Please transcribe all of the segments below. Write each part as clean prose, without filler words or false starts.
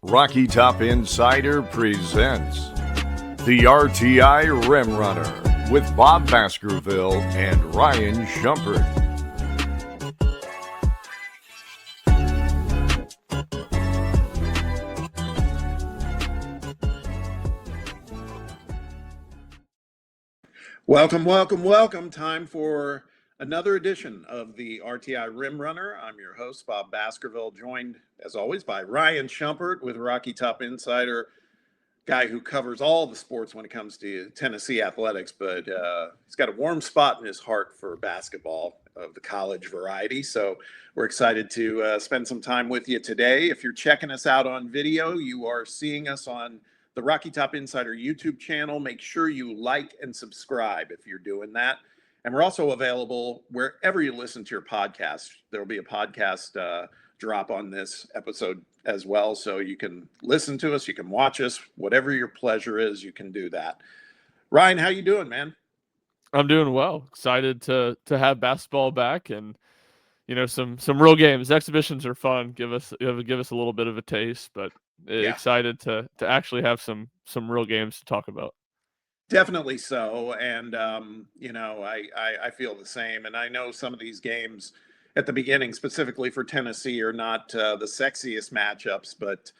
Rocky Top Insider presents the RTI Rim Runner with Bob Baskerville and Ryan Shumpert. Welcome. Time for another edition of the RTI Rim Runner. I'm your host, Bob Baskerville, joined, as always, by Ryan Shumpert with Rocky Top Insider, guy who covers all the sports when it comes to Tennessee athletics, but he's got a warm spot in his heart for basketball of the college variety. So we're excited to spend some time with you today. If you're checking us out on video, you are seeing us on the Rocky Top Insider YouTube channel. Make sure you like and subscribe if you're doing that. And we're also available wherever you listen to your podcast. There will be a podcast drop on this episode as well. So you can listen to us, you can watch us, whatever your pleasure is, you can do that. Ryan, how you doing, man? I'm doing well. Excited to have basketball back and some real games. Exhibitions are fun. Give us a little bit of a taste, but excited to actually have some real games to talk about. Definitely so. And I feel the same. And I know some of these games at the beginning, specifically for Tennessee, are not the sexiest matchups, but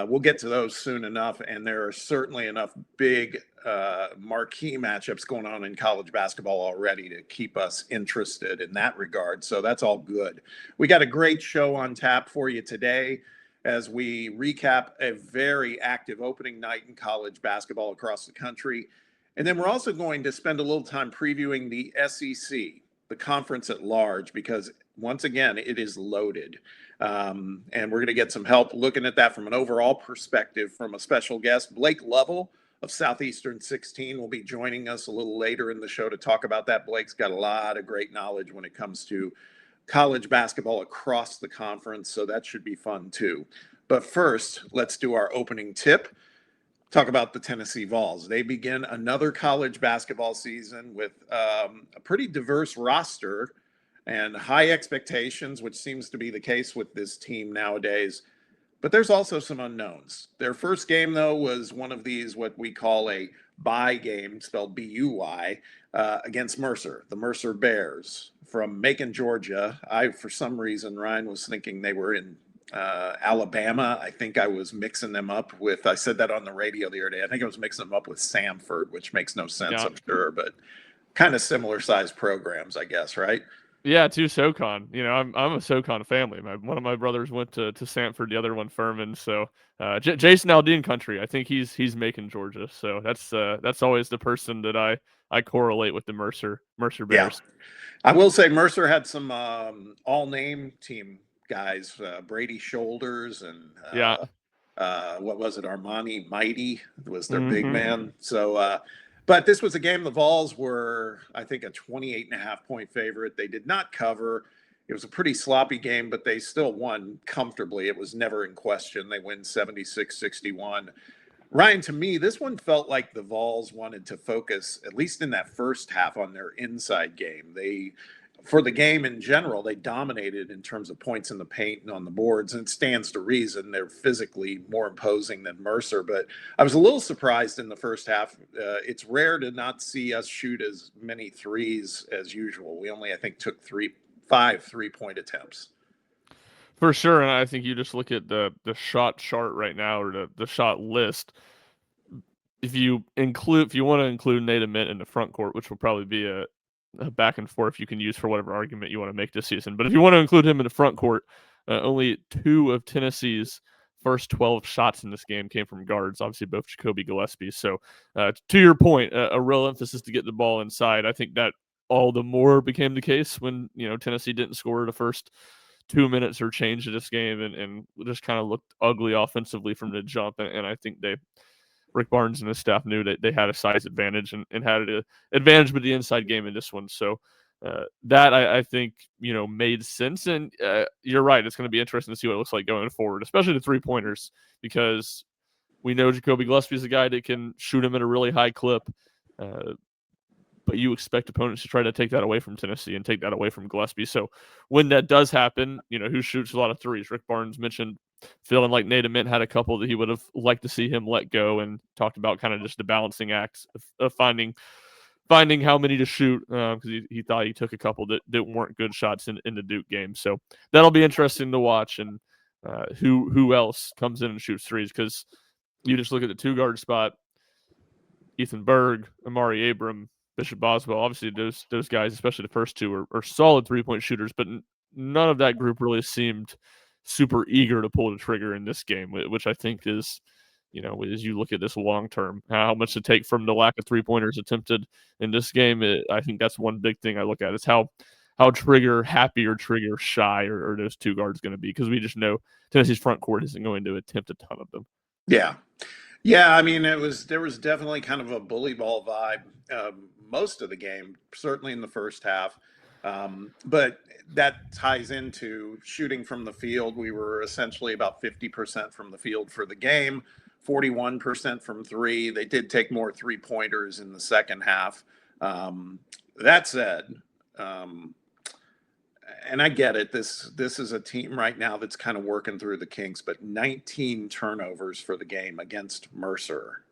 we'll get to those soon enough. And there are certainly enough big marquee matchups going on in college basketball already to keep us interested in that regard. So that's all good. We got a great show on tap for you today as we recap a very active opening night in college basketball across the country. And then we're also going to spend a little time previewing the SEC, the conference at large, because once again, it is loaded. And we're going to get some help looking at that from an overall perspective from a special guest. Blake Lovell of Southeastern 16 will be joining us a little later in the show to talk about that. Blake's got a lot of great knowledge when it comes to college basketball across the conference, so that should be fun too. But first, let's do our opening tip. Talk about the Tennessee Vols. They begin another college basketball season with a pretty diverse roster and high expectations, which seems to be the case with this team nowadays. But there's also some unknowns. Their first game, though, was one of these, what we call a bye game, spelled B-U-Y, against Mercer, the Mercer Bears from Macon, Georgia. For some reason, Ryan was thinking they were in Alabama. I think I was mixing them up with, I said that on the radio the other day. I think I was mixing them up with Samford, which makes no sense, I'm sure, but kind of similar sized programs, I guess, right? Yeah, to SoCon. I'm a SoCon family. One of my brothers went to Samford, the other one Furman. So Jason Aldean country. I think he's Macon, Georgia. So that's always the person that I correlate with the Mercer Bears. Yeah. I will say Mercer had some all-name team guys, Brady Shoulders and what was it? Armani Mighty was their big man. So, but this was a game the Vols were, I think, a 28.5-point favorite. They did not cover. It was a pretty sloppy game, but they still won comfortably. It was never in question. They win 76-61. Ryan, to me, this one felt like the Vols wanted to focus, at least in that first half, on their inside game. For the game in general, they dominated in terms of points in the paint and on the boards, and it stands to reason they're physically more imposing than Mercer. But I was a little surprised in the first half. It's rare to not see us shoot as many threes as usual. We only, I think, took 5 3-point attempts. For sure, and I think you just look at the shot chart right now, or the shot list. If you want to include Nate Ament in the front court, which will probably be a back and forth you can use for whatever argument you want to make this season. But if you want to include him in the front court, only 2 of Tennessee's first 12 shots in this game came from guards, obviously both Jacoby Gillespie. So to your point, a real emphasis to get the ball inside. I think that all the more became the case when Tennessee didn't score the first 2 minutes or change of this game and just kind of looked ugly offensively from the jump. And I think Rick Barnes and his staff knew that they had a size advantage and had an advantage with the inside game in this one. So that I think, made sense. And you're right. It's going to be interesting to see what it looks like going forward, especially the 3-pointers, because we know Jacoby Gillespie is a guy that can shoot him at a really high clip. But you expect opponents to try to take that away from Tennessee and take that away from Gillespie. So when that does happen, who shoots a lot of threes? Rick Barnes mentioned feeling like Nate Ament had a couple that he would have liked to see him let go, and talked about kind of just the balancing act of finding how many to shoot, because he thought he took a couple that weren't good shots in the Duke game. So that'll be interesting to watch, and who else comes in and shoots threes, because you just look at the 2-guard spot, Ethan Berg, Amari Abram, Bishop Boswell. Obviously, those guys, especially the first two, are solid 3-point shooters, but none of that group really seemed super eager to pull the trigger in this game, which I think is, as you look at this long term, how much to take from the lack of 3-pointers attempted in this game. I think that's one big thing I look at, is how trigger happy or trigger shy are those 2 guards going to be, because we just know Tennessee's front court isn't going to attempt a ton of them. Yeah. Yeah, I mean, there was definitely kind of a bully ball vibe most of the game, certainly in the first half. But that ties into shooting from the field. We were essentially about 50% from the field for the game, 41% from 3. They did take more 3-pointers in the second half. That said, and I get it, this is a team right now that's kind of working through the kinks, but 19 turnovers for the game against Mercer.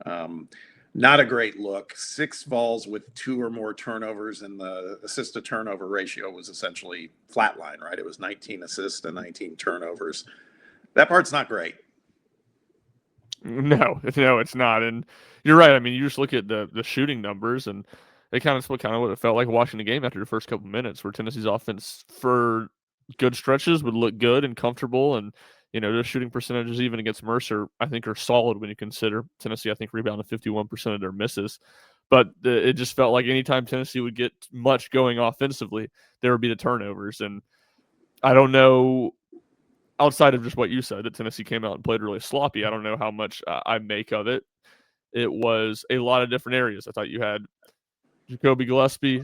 Not a great look. 6 Vols with 2 or more turnovers, and the assist to turnover ratio was essentially flatline, right? It was 19 assists and 19 turnovers. That part's not great. No, it's not. And you're right. I mean, you just look at the shooting numbers, and they kind of what it felt like watching the game after the first couple minutes, where Tennessee's offense for good stretches would look good and comfortable, and the shooting percentages even against Mercer, I think, are solid when you consider Tennessee, I think, rebounded 51% of their misses. But it just felt like anytime Tennessee would get much going offensively, there would be the turnovers. And I don't know, outside of just what you said, that Tennessee came out and played really sloppy, I don't know how much I make of it. It was a lot of different areas. I thought you had Jacoby Gillespie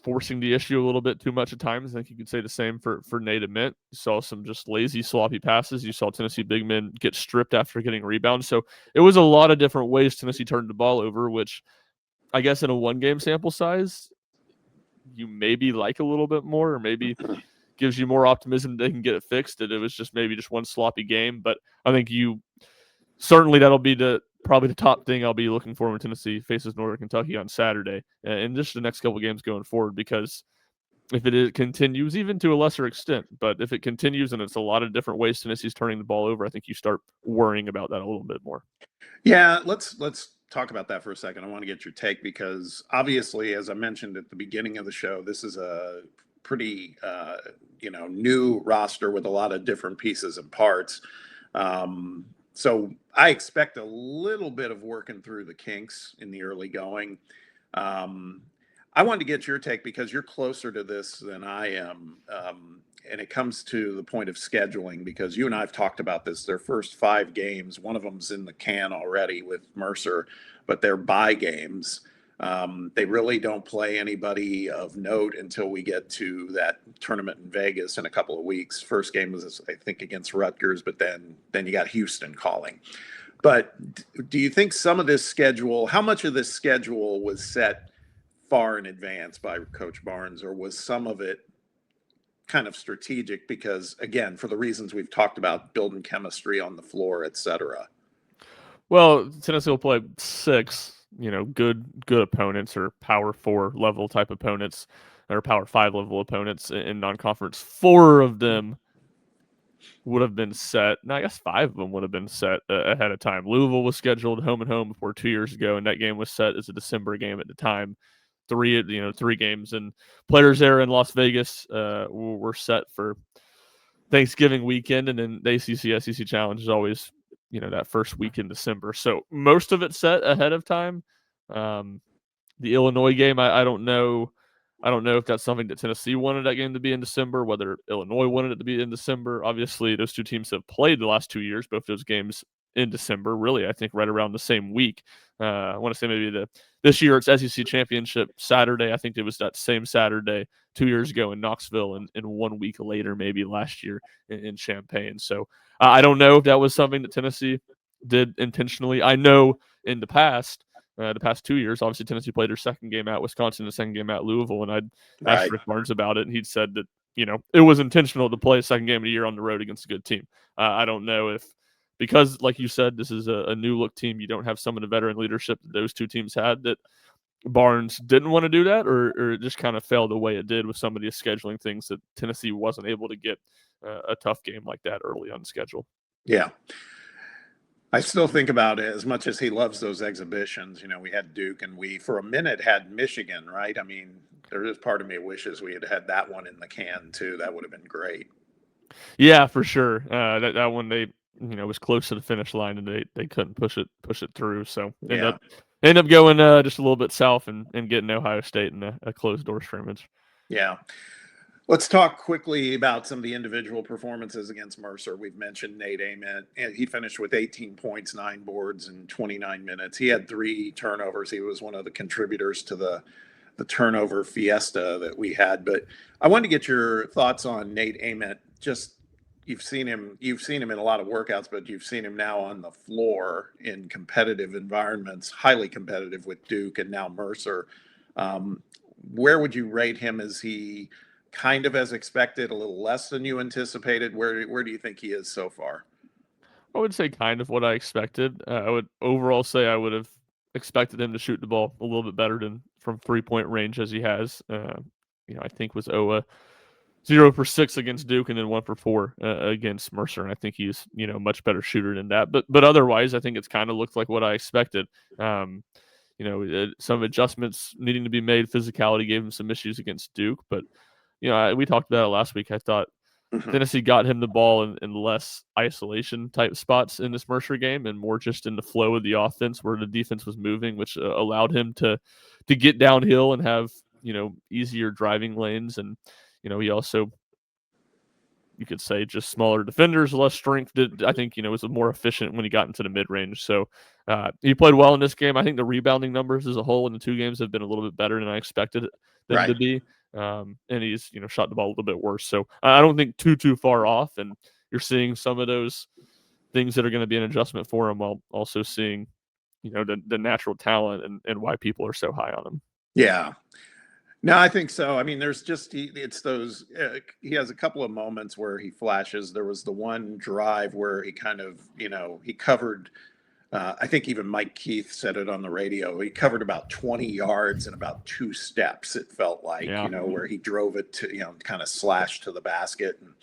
forcing the issue a little bit too much at times. I think you could say the same for Nate Ament. You saw some just lazy, sloppy passes. You saw Tennessee big men get stripped after getting rebounds. So it was a lot of different ways Tennessee turned the ball over, which I guess in a 1-game sample size, you maybe like a little bit more, or maybe gives you more optimism they can get it fixed, that it was just maybe just one sloppy game. But I think certainly that'll be probably the top thing I'll be looking for when Tennessee faces Northern Kentucky on Saturday, and just the next couple games going forward, because if it continues, even to a lesser extent, but if it continues and it's a lot of different ways Tennessee's turning the ball over, I think you start worrying about that a little bit more. Yeah, let's talk about that for a second. I want to get your take, because obviously, as I mentioned at the beginning of the show, this is a pretty new roster with a lot of different pieces and parts. So I expect a little bit of working through the kinks in the early going. I wanted to get your take, because you're closer to this than I am. And it comes to the point of scheduling, because you and I have talked about this. Their first 5 games, one of them's in the can already with Mercer, but they're bye games. They really don't play anybody of note until we get to that tournament in Vegas in a couple of weeks. First game was, I think, against Rutgers, but then you got Houston calling. But do you think some of this schedule, how much of this schedule was set far in advance by Coach Barnes, or was some of it kind of strategic because, again, for the reasons we've talked about, building chemistry on the floor, et cetera? Well, Tennessee will play 6, good opponents, or Power 4 level type opponents, or Power 5 level opponents in non-conference. 4 of them would have been set. No, I guess 5 of them would have been set ahead of time. Louisville was scheduled home and home before 2 years ago, and that game was set as a December game at the time. 3 games, and Players there in Las Vegas were set for Thanksgiving weekend, and then the ACC SEC Challenge is always that first week in December. So most of it set ahead of time. The Illinois game, I don't know. I don't know if that's something that Tennessee wanted that game to be in December, whether Illinois wanted it to be in December. Obviously, those 2 teams have played the last 2 years, both those games in December, really, I think right around the same week. I want to say maybe this year it's SEC Championship Saturday. I think it was that same Saturday 2 years ago in Knoxville, and 1 week later, maybe last year in Champaign. So I don't know if that was something that Tennessee did intentionally. I know in the past 2 years, obviously Tennessee played their second game at Wisconsin, the second game at Louisville, and I'd asked Rick Barnes about it, and he'd said that it was intentional to play a second game of the year on the road against a good team. I don't know if, because like you said, this is a new look team, you don't have some of the veteran leadership that those two teams had, that Barnes didn't want to do that, or it just kind of failed the way it did with some of the scheduling things that Tennessee wasn't able to get a tough game like that early on the schedule. Yeah. I still think about it, as much as he loves those exhibitions. We had Duke, and we, for a minute, had Michigan, right? I mean, there is part of me wishes we had had that one in the can too. That would have been great. Yeah, for sure. That one, they was close to the finish line, and they couldn't push it through. So Yeah. end up going just a little bit south and getting Ohio State in a closed door scrimmage. Yeah. Let's talk quickly about some of the individual performances against Mercer. We've mentioned Nate Ament, and he finished with 18 points, 9 boards in 29 minutes. He had 3 turnovers. He was one of the contributors to the turnover fiesta that we had. But I wanted to get your thoughts on Nate Ament. Just you've seen him in a lot of workouts, but you've seen him now on the floor in competitive environments, highly competitive with Duke and now Mercer. Where would you rate him? Is he kind of as expected, a little less than you anticipated? Where do you think he is so far? I would say kind of what I expected. I would overall say I would have expected him to shoot the ball a little bit better than from 3-point range as he has. I think was Owa 0 for 6 against Duke and then 1 for 4 against Mercer. And I think he's much better shooter than that. But otherwise, I think it's kind of looked like what I expected. Some adjustments needing to be made. Physicality gave him some issues against Duke, but we talked about it last week. I thought Tennessee got him the ball in less isolation type spots in this Mercer game and more just in the flow of the offense where the defense was moving, which allowed him to get downhill and have easier driving lanes. And he also, you could say, just smaller defenders, less strength. I think was more efficient when he got into the mid range. So he played well in this game. I think the rebounding numbers as a whole in the 2 games have been a little bit better than I expected them to be. And he's shot the ball a little bit worse. So I don't think too far off. And you're seeing some of those things that are going to be an adjustment for him, while also seeing the natural talent and why people are so high on him. Yeah. No, I think so. I mean, there's just it's those. He has a couple of moments where he flashes. There was the one drive where he kind of he covered. I think even Mike Keith said it on the radio. He covered about 20 yards in about 2 steps. It felt like where he drove it to kind of slashed to the basket. And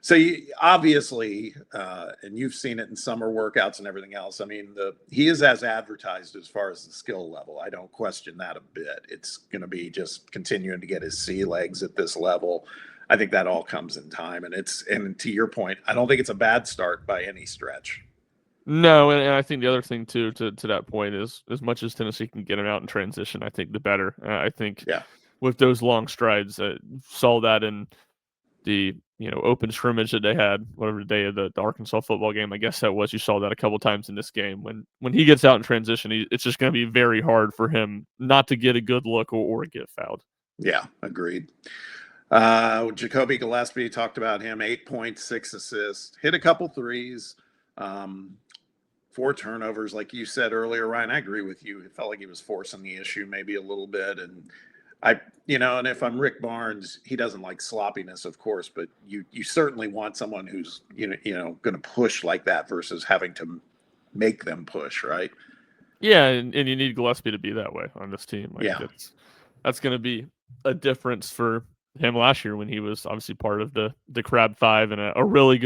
so obviously, and you've seen it in summer workouts and everything else. I mean, he is as advertised as far as the skill level. I don't question that a bit. It's going to be just continuing to get his sea legs at this level. I think that all comes in time. And to your point, I don't think it's a bad start by any stretch. No, and I think the other thing too, to that point, is as much as Tennessee can get him out in transition, I think the better. I think with those long strides, saw that in the open scrimmage that they had, whatever day of the Arkansas football game, I guess that was. You saw that a couple times in this game. When he gets out in transition, it's just going to be very hard for him not to get a good look or get fouled. Yeah, agreed. Jacoby Gillespie, talked about him, 8 points, 6 assists, hit a couple threes. 4 turnovers, like you said earlier, Ryan. I agree with you. It felt like he was forcing the issue maybe a little bit. And and if I'm Rick Barnes, he doesn't like sloppiness, of course, but you certainly want someone who's, going to push like that versus having to make them push, right? Yeah, and you need Gillespie to be that way on this team. That's going to be a difference for him last year when he was obviously part of the Crab Five and a really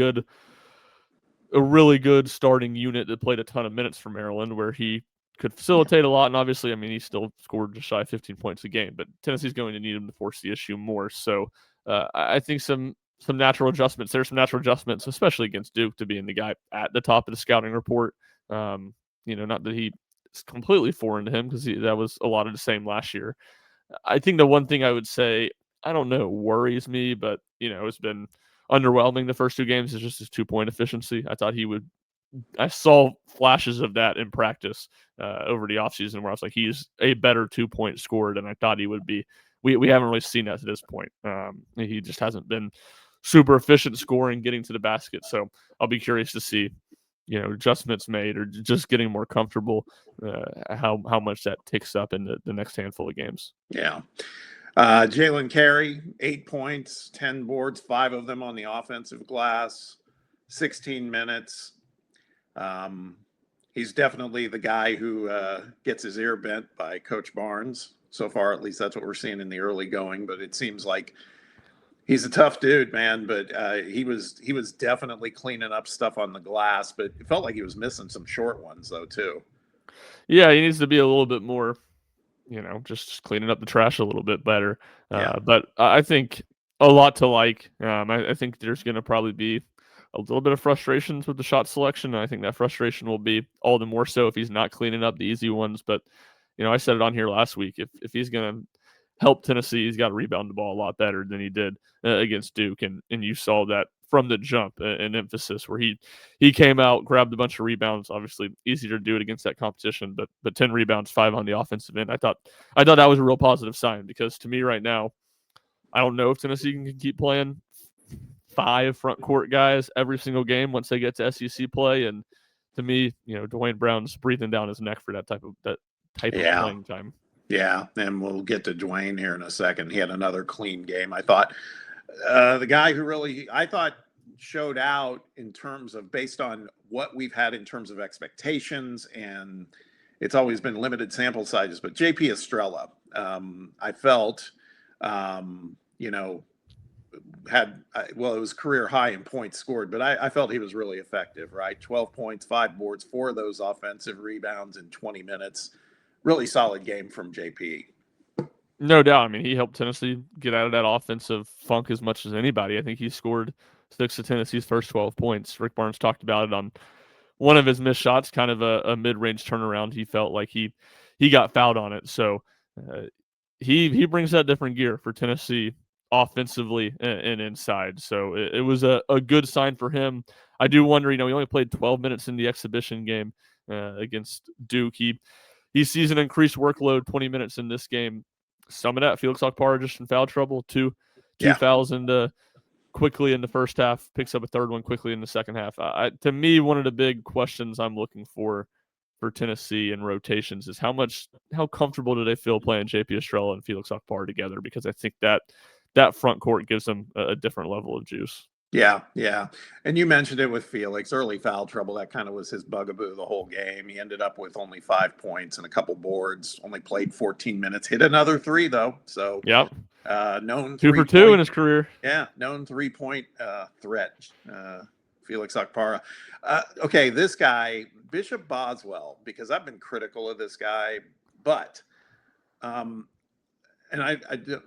good starting unit that played a ton of minutes for Maryland, where he could facilitate a lot. And obviously, I mean, he still scored just shy of 15 points a game, but Tennessee's going to need him to force the issue more. So I think some natural adjustments. There's some natural adjustments, especially against Duke, to being the guy at the top of the scouting report. Not that he is completely foreign to him, because that was a lot of the same last year. I think the one thing I would say, I don't know, worries me, but it's been underwhelming the first 2 games, is just his 2-point efficiency. I saw flashes of that in practice over the offseason, where I was like, he's a better 2-point scorer than I thought he would be. We haven't really seen that to this point. He just hasn't been super efficient scoring, getting to the basket. So I'll be curious to see, adjustments made or just getting more comfortable, how much that takes up in the next handful of games. Yeah. Jalen Carey, 8 points, 10 boards, 5 of them on the offensive glass, 16 minutes. He's definitely the guy who gets his ear bent by Coach Barnes. So far, at least that's what we're seeing in the early going. But it seems like he's a tough dude, man. But he was definitely cleaning up stuff on the glass. But it felt like he was missing some short ones, though, too. Yeah, he needs to be a little bit more, just cleaning up the trash a little bit better. Yeah. But I think a lot to like. I think there's going to probably be a little bit of frustrations with the shot selection. And I think that frustration will be all the more so if he's not cleaning up the easy ones. But, I said it on here last week. If he's going to help Tennessee, he's got to rebound the ball a lot better than he did against Duke. And you saw that from the jump, an emphasis where he came out, grabbed a bunch of rebounds. Obviously, easier to do it against that competition, but 10 rebounds, 5 on the offensive end. I thought that was a real positive sign, because to me right now, I don't know if Tennessee can keep playing 5 front court guys every single game once they get to SEC play. And to me, Dwayne Brown's breathing down his neck for that type of playing time. Yeah, and we'll get to Dwayne here in a second. He had another clean game. I thought the guy who really, I thought, showed out in terms of, based on what we've had in terms of expectations, and it's always been limited sample sizes, but JP Estrella, I felt, it was career high in points scored, but I felt he was really effective, right? 12 points, 5 boards, 4 of those offensive rebounds in 20 minutes. Really solid game from JP. No doubt. I mean, he helped Tennessee get out of that offensive funk as much as anybody. I think he scored 6 of Tennessee's first 12 points. Rick Barnes talked about it on one of his missed shots, kind of a mid-range turnaround. He felt like he got fouled on it. So he brings that different gear for Tennessee offensively and inside. So it was a good sign for him. I do wonder, he only played 12 minutes in the exhibition game against Duke. He sees an increased workload, 20 minutes in this game. Some of that, Felix Okpara just in foul trouble. Two fouls quickly in the first half, picks up a third one quickly in the second half. To me, one of the big questions I'm looking for Tennessee in rotations is how comfortable do they feel playing JP Estrella and Felix Okpara together? Because I think that front court gives them a different level of juice. Yeah. And you mentioned it with Felix, early foul trouble. That kind of was his bugaboo the whole game. He ended up with only 5 points and a couple boards, only played 14 minutes, hit another 3 though. So yep. Known 2 for 2 in his career. Yeah. Known 3-point threat. Felix Okpara. Okay. This guy, Bishop Boswell, because I've been critical of this guy, but, and I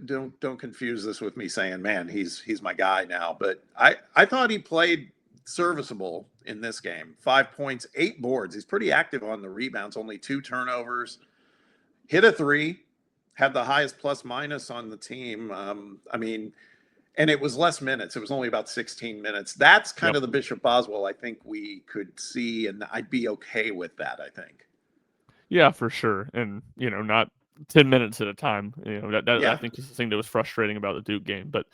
don't confuse this with me saying, man, he's my guy now. But I thought he played serviceable in this game. 5 points, 8 boards. He's pretty active on the rebounds, only 2 turnovers. Hit a 3, had the highest plus minus on the team. And it was less minutes. It was only about 16 minutes. That's kind of the Bishop Boswell I think we could see, and I'd be okay with that, I think. Yeah, for sure. And, not 10 minutes at a time. I think is the thing that was frustrating about the Duke game. But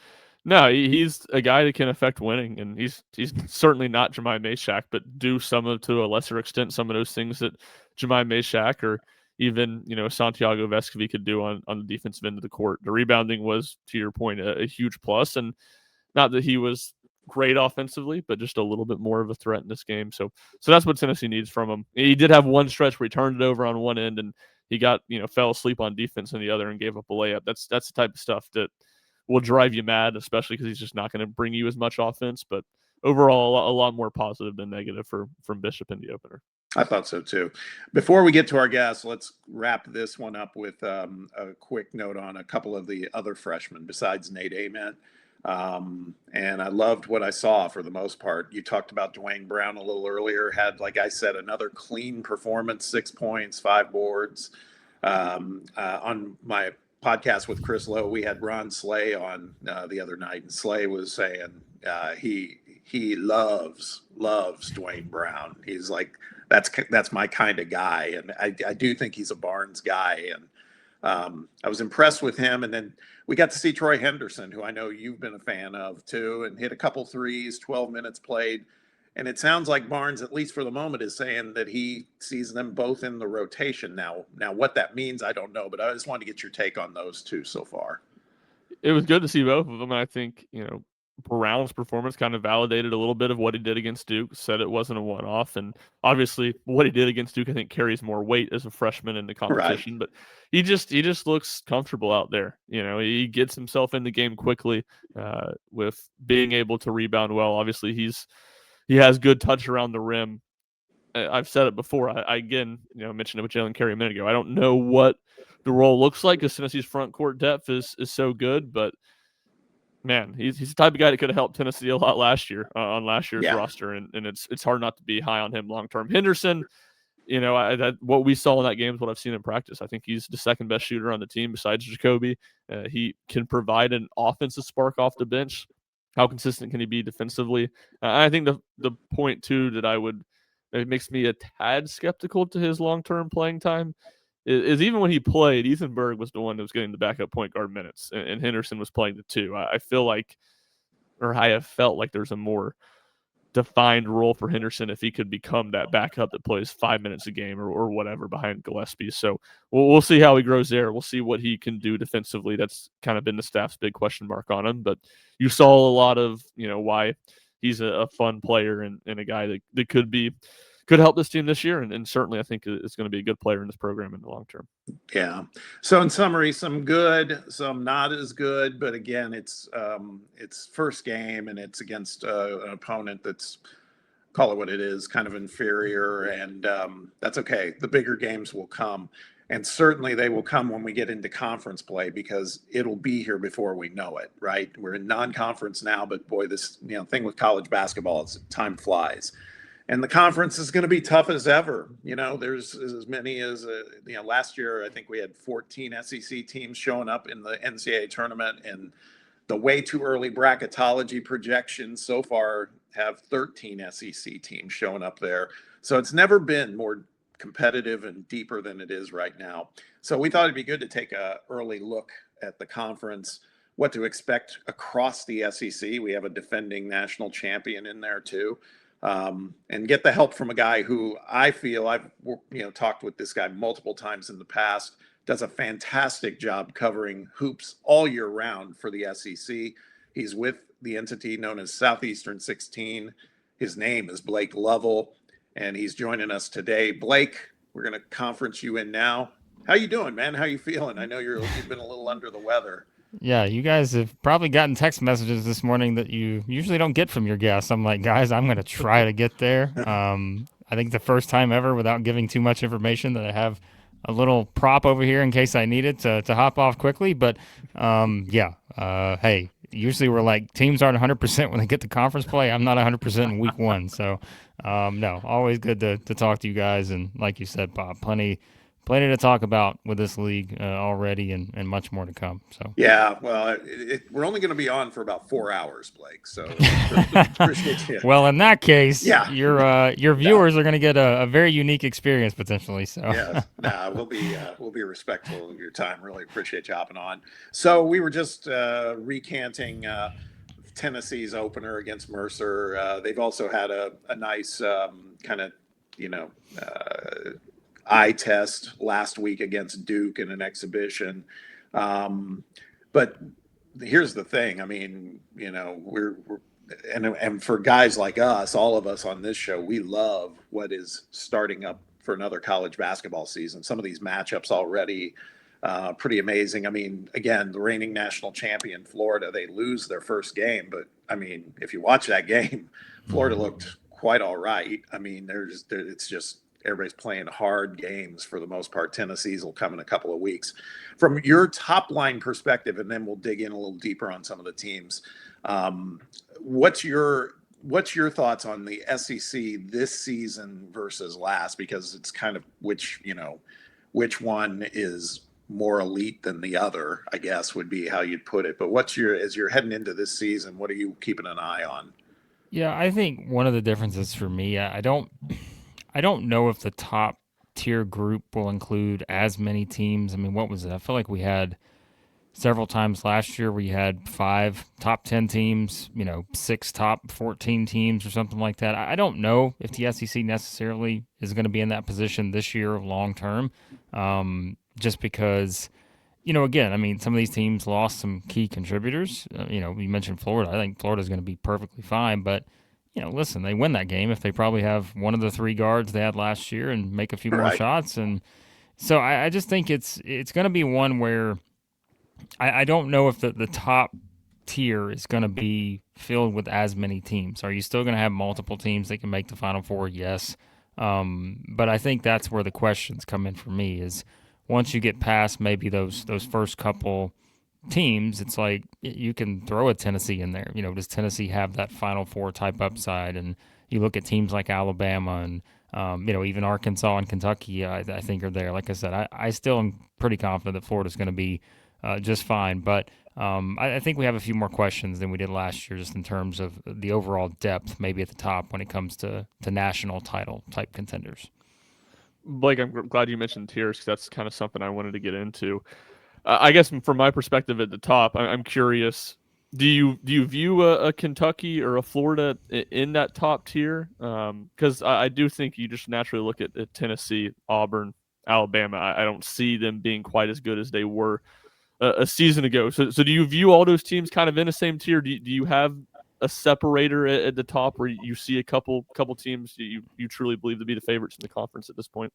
no, he's a guy that can affect winning, and he's certainly not Jemai Meshack, but do to a lesser extent some of those things that Jemai Meshack or even Santiago Vescovi could do on the defensive end of the court. The rebounding was, to your point, a huge plus, and not that he was great offensively, but just a little bit more of a threat in this game. So that's what Tennessee needs from him. He did have one stretch where he turned it over on one end, and he got, fell asleep on defense on the other and gave up a layup. That's the type of stuff that will drive you mad, especially because he's just not going to bring you as much offense. But overall, a lot more positive than negative from Bishop in the opener. I thought so too. Before we get to our guests, let's wrap this one up with a quick note on a couple of the other freshmen besides Nate Ament. And I loved what I saw for the most part. You talked about Dwayne Brown a little earlier, had, like I said, another clean performance, 6 points, 5 boards. On my podcast with Chris Lowe, we had Ron Slay on the other night, and Slay was saying he loves Dwayne Brown. He's like, that's my kind of guy. And I do think he's a Barnes guy. And I was impressed with him. And then we got to see Troy Henderson, who I know you've been a fan of too, and hit a couple threes, 12 minutes played. And it sounds like Barnes, at least for the moment, is saying that he sees them both in the rotation now. Now, what that means, I don't know, but I just wanted to get your take on those two so far. it was good to see both of them. And I think, Brown's performance kind of validated a little bit of what he did against Duke, said it wasn't a one-off. And obviously what he did against Duke, I think, carries more weight as a freshman in the Right. competition. But he just looks comfortable out there. He gets himself in the game quickly, with being able to rebound well. Obviously, he has good touch around the rim. I've said it before. I again, mentioned it with Jalen Carey a minute ago. I don't know what the role looks like because Tennessee's front court depth is so good, but man, he's the type of guy that could have helped Tennessee a lot last year, on last year's Yeah. roster, and it's hard not to be high on him long term. Henderson, what we saw in that game is what I've seen in practice. I think he's the second best shooter on the team besides Jacoby. He can provide an offensive spark off the bench. How consistent can he be defensively? I think the point too it makes me a tad skeptical to his long term playing time is even when he played, Ethan Berg was the one that was getting the backup point guard minutes, and Henderson was playing the two. I feel like, or I have felt like there's a more defined role for Henderson if he could become that backup that plays 5 minutes a game or whatever behind Gillespie. So we'll see how he grows there. We'll see what he can do defensively. That's kind of been the staff's big question mark on him. But you saw a lot of, why he's a fun player and a guy that could help this team this year. And certainly I think is going to be a good player in this program in the long term. Yeah. So in summary, some good, some not as good, but again, it's first game and it's against an opponent that's, call it what it is, kind of inferior, and that's okay. The bigger games will come, and certainly they will come when we get into conference play because it'll be here before we know it. Right? We're in non-conference now, but boy, this thing with college basketball is time flies. And the conference is going to be tough as ever. There's as many as, last year, I think we had 14 SEC teams showing up in the NCAA tournament, and the way too early bracketology projections so far have 13 SEC teams showing up there. So it's never been more competitive and deeper than it is right now. So we thought it'd be good to take an early look at the conference, what to expect across the SEC. We have a defending national champion in there too. And get the help from a guy who I feel I've talked with this guy multiple times in the past, does a fantastic job covering hoops all year round for the SEC. He's with the entity known as Southeastern 16. His name is Blake Lovell, and he's joining us today. Blake, we're going to conference you in now. How you doing, man? How you feeling? I know you've been a little under the weather. Yeah, you guys have probably gotten text messages this morning that you usually don't get from your guests. I'm like, guys, I'm going to try to get there. I think the first time ever, without giving too much information, that I have a little prop over here in case I need it to hop off quickly. But hey, usually we're like, teams aren't 100% when they get to conference play. I'm not 100% in week one. So, no, always good to talk to you guys. And like you said, Bob, plenty to talk about with this league already, and much more to come. So yeah, well, we're only going to be on for about 4 hours, Blake. So appreciate you. Well, in that case, yeah, your viewers are going to get a very unique experience potentially. So yeah, we'll be respectful of your time. Really appreciate you hopping on. So we were just recanting Tennessee's opener against Mercer. They've also had a nice kind of eye test last week against Duke in an exhibition. But here's the thing. I mean, we're and for guys like us, all of us on this show, we love what is starting up for another college basketball season. Some of these matchups already pretty amazing. I mean, again, the reigning national champion Florida, they lose their first game, but I mean, if you watch that game, Florida looked quite all right. I mean, it's just everybody's playing hard games for the most part. Tennessee's will come in a couple of weeks. From your top line perspective, and then we'll dig in a little deeper on some of the teams. What's your thoughts on the SEC this season versus last? Because it's kind of which one is more elite than the other, I guess would be how you'd put it. But as you're heading into this season, what are you keeping an eye on? Yeah, I think one of the differences for me, I don't know if the top tier group will include as many teams. I mean, what was it? I feel like we had several times last year where you had 5 top 10 teams, 6 top 14 teams or something like that. I don't know if the SEC necessarily is going to be in that position this year long term, just because again, I mean, some of these teams lost some key contributors. You mentioned Florida. I think Florida's going to be perfectly fine, but listen, they win that game if they probably have one of the three guards they had last year and make a few more Right. shots. And so I just think it's going to be one where I don't know if the top tier is going to be filled with as many teams. Are you still going to have multiple teams that can make the Final Four? Yes. But I think that's where the questions come in for me is once you get past maybe those first couple teams, it's like you can throw a Tennessee in there. Does Tennessee have that Final Four type upside? And you look at teams like Alabama and even Arkansas and Kentucky, I think are there. Like I said, I still am pretty confident that Florida's going to be just fine. But I think we have a few more questions than we did last year, just in terms of the overall depth, maybe at the top when it comes to national title type contenders. Blake, I'm glad you mentioned tiers because that's kind of something I wanted to get into. I guess from my perspective at the top, I'm curious. Do you view a Kentucky or a Florida in that top tier? Because I do think you just naturally look at Tennessee, Auburn, Alabama. I don't see them being quite as good as they were a season ago. So do you view all those teams kind of in the same tier? Do you have a separator at the top where you see a couple teams you truly believe to be the favorites in the conference at this point?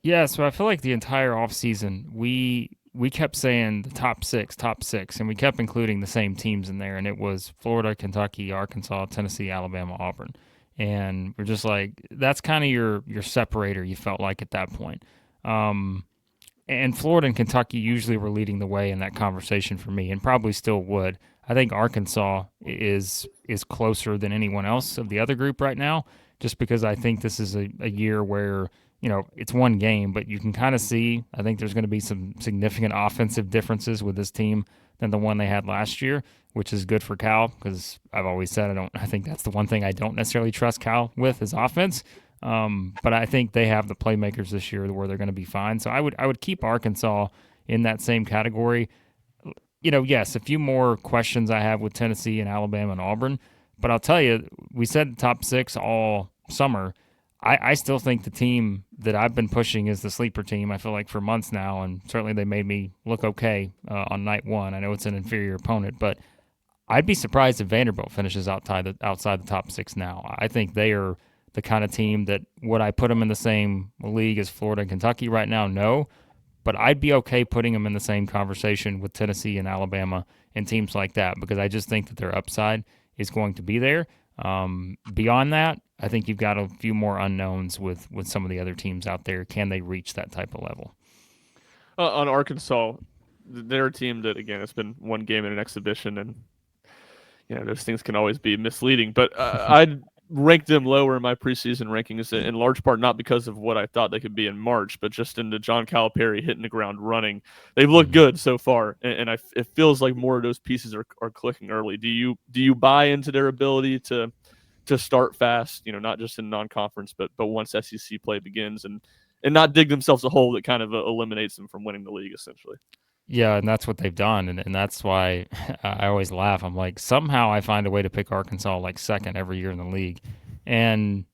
Yeah, so I feel like the entire offseason, we kept saying the top six, and we kept including the same teams in there, and it was Florida, Kentucky, Arkansas, Tennessee, Alabama, Auburn. And we're just like, that's kind of your separator, you felt like at that point. And Florida and Kentucky usually were leading the way in that conversation for me, and probably still would. I think Arkansas is closer than anyone else of the other group right now, just because I think this is a year where it's one game, but you can kind of see, I think there's going to be some significant offensive differences with this team than the one they had last year, which is good for Cal because I've always said I think that's the one thing I don't necessarily trust Cal with is offense. But I think they have the playmakers this year where they're going to be fine. So I would keep Arkansas in that same category. Yes, a few more questions I have with Tennessee and Alabama and Auburn, but I'll tell you, we said top six all summer. I still think the team that I've been pushing is the sleeper team. I feel like for months now, and certainly they made me look okay on night one. I know it's an inferior opponent, but I'd be surprised if Vanderbilt finishes outside the top six now. I think they are the kind of team that would I put them in the same league as Florida and Kentucky right now? No, but I'd be okay putting them in the same conversation with Tennessee and Alabama and teams like that because I just think that their upside is going to be there. Beyond that, I think you've got a few more unknowns with some of the other teams out there. Can they reach that type of level? On Arkansas, they're a team that, again, it's been one game in an exhibition, and those things can always be misleading. But I'd rank them lower in my preseason rankings in large part not because of what I thought they could be in March, but just in the John Calipari hitting the ground running. They've looked good so far, and it feels like more of those pieces are clicking early. Do you buy into their ability to start fast, not just in non-conference, but once SEC play begins and not dig themselves a hole that kind of eliminates them from winning the league, essentially? Yeah, and that's what they've done, and that's why I always laugh. I'm like, somehow I find a way to pick Arkansas like second every year in the league. And,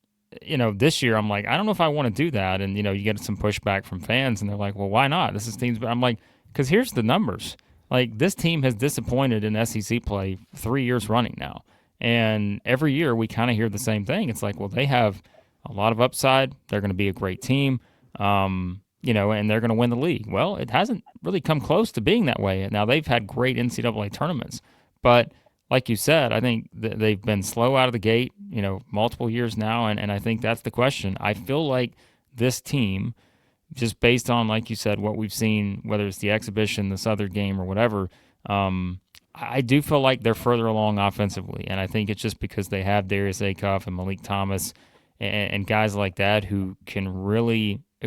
this year I'm like, I don't know if I want to do that. And, you get some pushback from fans, and they're like, well, why not? This is teams. But I'm like, because here's the numbers. Like, this team has disappointed in SEC play 3 years running now. And every year we kind of hear the same thing. It's like, well, they have a lot of upside. They're going to be a great team. And they're going to win the league. Well, it hasn't really come close to being that way. Now, they've had great NCAA tournaments, but like you said, I think they've been slow out of the gate, multiple years now, and I think that's the question. I feel like this team, just based on, like you said, what we've seen, whether it's the exhibition, this other game, or whatever, I do feel like they're further along offensively, and I think it's just because they have Darius Acuff and Malik Thomas and guys like that who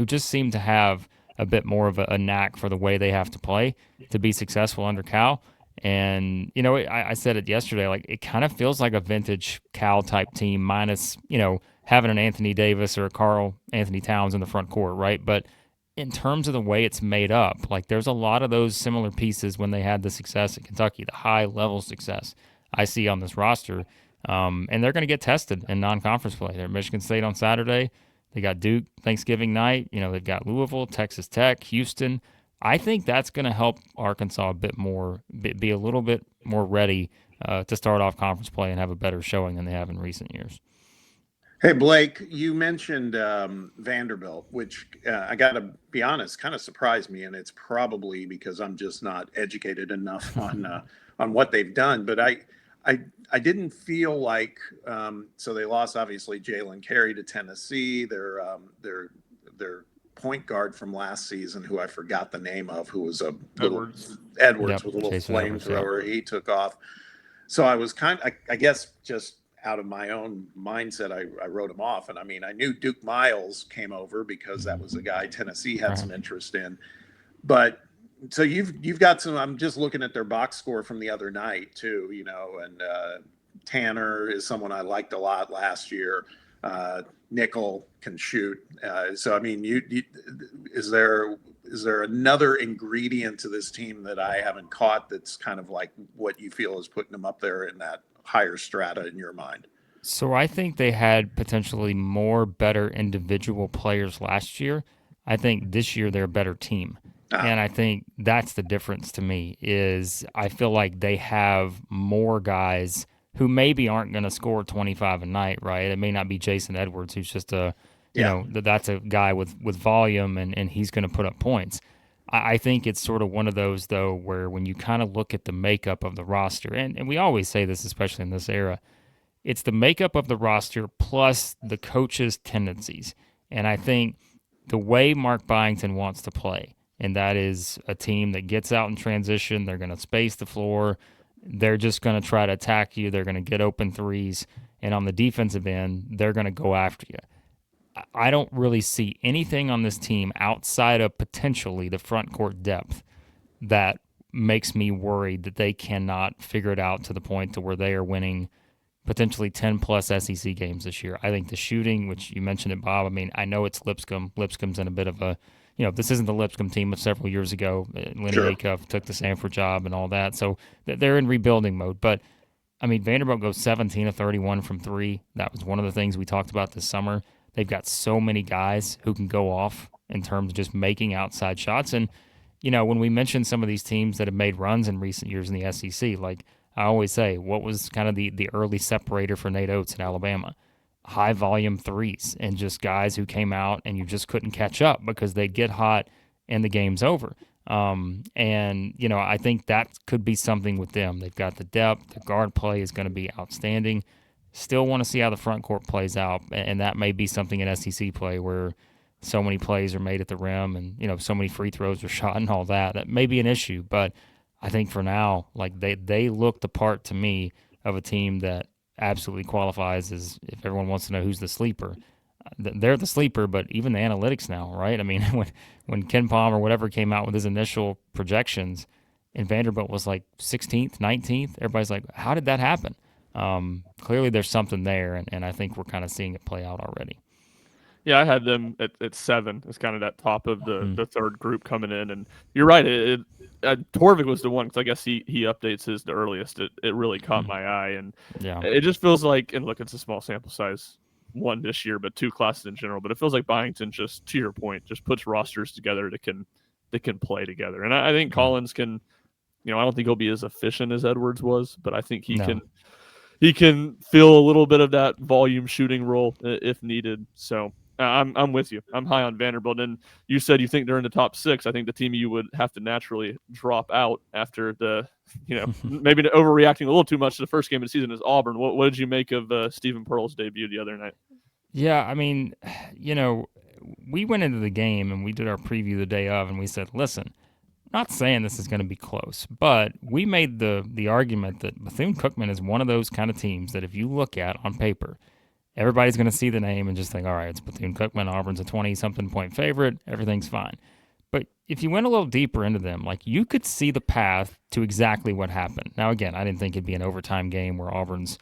just seem to have a bit more of a knack for the way they have to play to be successful under Cal. And, I said it yesterday, like it kind of feels like a vintage Cal type team minus, having an Anthony Davis or a Karl Anthony Towns in the front court, right? But in terms of the way it's made up, like there's a lot of those similar pieces when they had the success at Kentucky, the high level success I see on this roster. And they're going to get tested in non-conference play. They're at Michigan State on Saturday. They got Duke Thanksgiving night. They've got Louisville, Texas Tech, Houston. I think that's going to help Arkansas a bit more, be a little bit more ready to start off conference play and have a better showing than they have in recent years. Hey, Blake, you mentioned Vanderbilt, which I got to be honest, kind of surprised me, and it's probably because I'm just not educated enough on what they've done. But I didn't feel like so they lost obviously Jalen Carey to Tennessee. Their point guard from last season, who I forgot the name of, who was a little Edwards Yep, with a little Jason Edwards, flamethrower. He took off. So I was I guess just out of my own mindset, I wrote him off. And I mean, I knew Duke Miles came over because that was a guy Tennessee had some interest in. But so you've got some. I'm just looking at their box score from the other night too. And Tanner is someone I liked a lot last year. Nickel can shoot. So I mean, is there another ingredient to this team that I haven't caught that's kind of like what you feel is putting them up there in that higher strata in your mind? So I think they had potentially more better individual players last year. I think this year they're a better team. And I think that's the difference to me is I feel like they have more guys who maybe aren't going to score 25 a night, right? It may not be Jason Edwards, who's just that's a guy with volume and he's going to put up points. I think it's sort of one of those, though, where when you kind of look at the makeup of the roster, and we always say this, especially in this era, it's the makeup of the roster plus the coach's tendencies. And I think the way Mark Byington wants to play, and that is a team that gets out in transition, they're going to space the floor, they're just going to try to attack you, they're going to get open threes, and on the defensive end, they're going to go after you. I don't really see anything on this team outside of potentially the front court depth that makes me worried that they cannot figure it out to the point to where they are winning potentially 10-plus SEC games this year. I think the shooting, which you mentioned it, Bob, I mean, I know it's Lipscomb. Lipscomb's in a bit of a, this isn't the Lipscomb team of several years ago. Lenny Acuff took the Sanford job and all that. So they're in rebuilding mode. But, I mean, Vanderbilt goes 17 of 31 from three. That was one of the things we talked about this summer. They've got so many guys who can go off in terms of just making outside shots. And, when we mention some of these teams that have made runs in recent years in the SEC, like I always say, what was kind of the early separator for Nate Oates in Alabama? High volume threes and just guys who came out and you just couldn't catch up because they'd get hot and the game's over. I think that could be something with them. They've got the depth. The guard play is going to be outstanding. Still want to see how the front court plays out, and that may be something in SEC play where so many plays are made at the rim and, so many free throws are shot and all that. That may be an issue, but I think for now, like they look the part to me of a team that absolutely qualifies as, if everyone wants to know who's the sleeper, they're the sleeper, but even the analytics now, right? I mean, when Ken Palm or whatever came out with his initial projections and Vanderbilt was like 16th, 19th, everybody's like, how did that happen? Clearly there's something there, and I think we're kind of seeing it play out already. Yeah, I had them at 7 as kind of that top of the third group coming in. And you're right, Torvik was the one, because I guess he updates his the earliest. It really caught my eye. And it just feels like, and look, it's a small sample size, one this year, but 2 classes in general. But it feels like Byington, just to your point, just puts rosters together that can play together. And I think Collins can, I don't think he'll be as efficient as Edwards was, but I think he can fill a little bit of that volume shooting role if needed. So I'm with you. I'm high on Vanderbilt. And you said you think they're in the top 6. I think the team you would have to naturally drop out after the, maybe overreacting a little too much to the first game of the season is Auburn. What did you make of Stephen Pearl's debut the other night? Yeah, I mean, we went into the game and we did our preview the day of, and we said, listen, not saying this is going to be close, but we made the argument that Bethune-Cookman is one of those kind of teams that if you look at on paper, everybody's going to see the name and just think, all right, it's Bethune-Cookman, Auburn's a 20-something point favorite, everything's fine. But if you went a little deeper into them, like you could see the path to exactly what happened. Now, again, I didn't think it'd be an overtime game where Auburn's,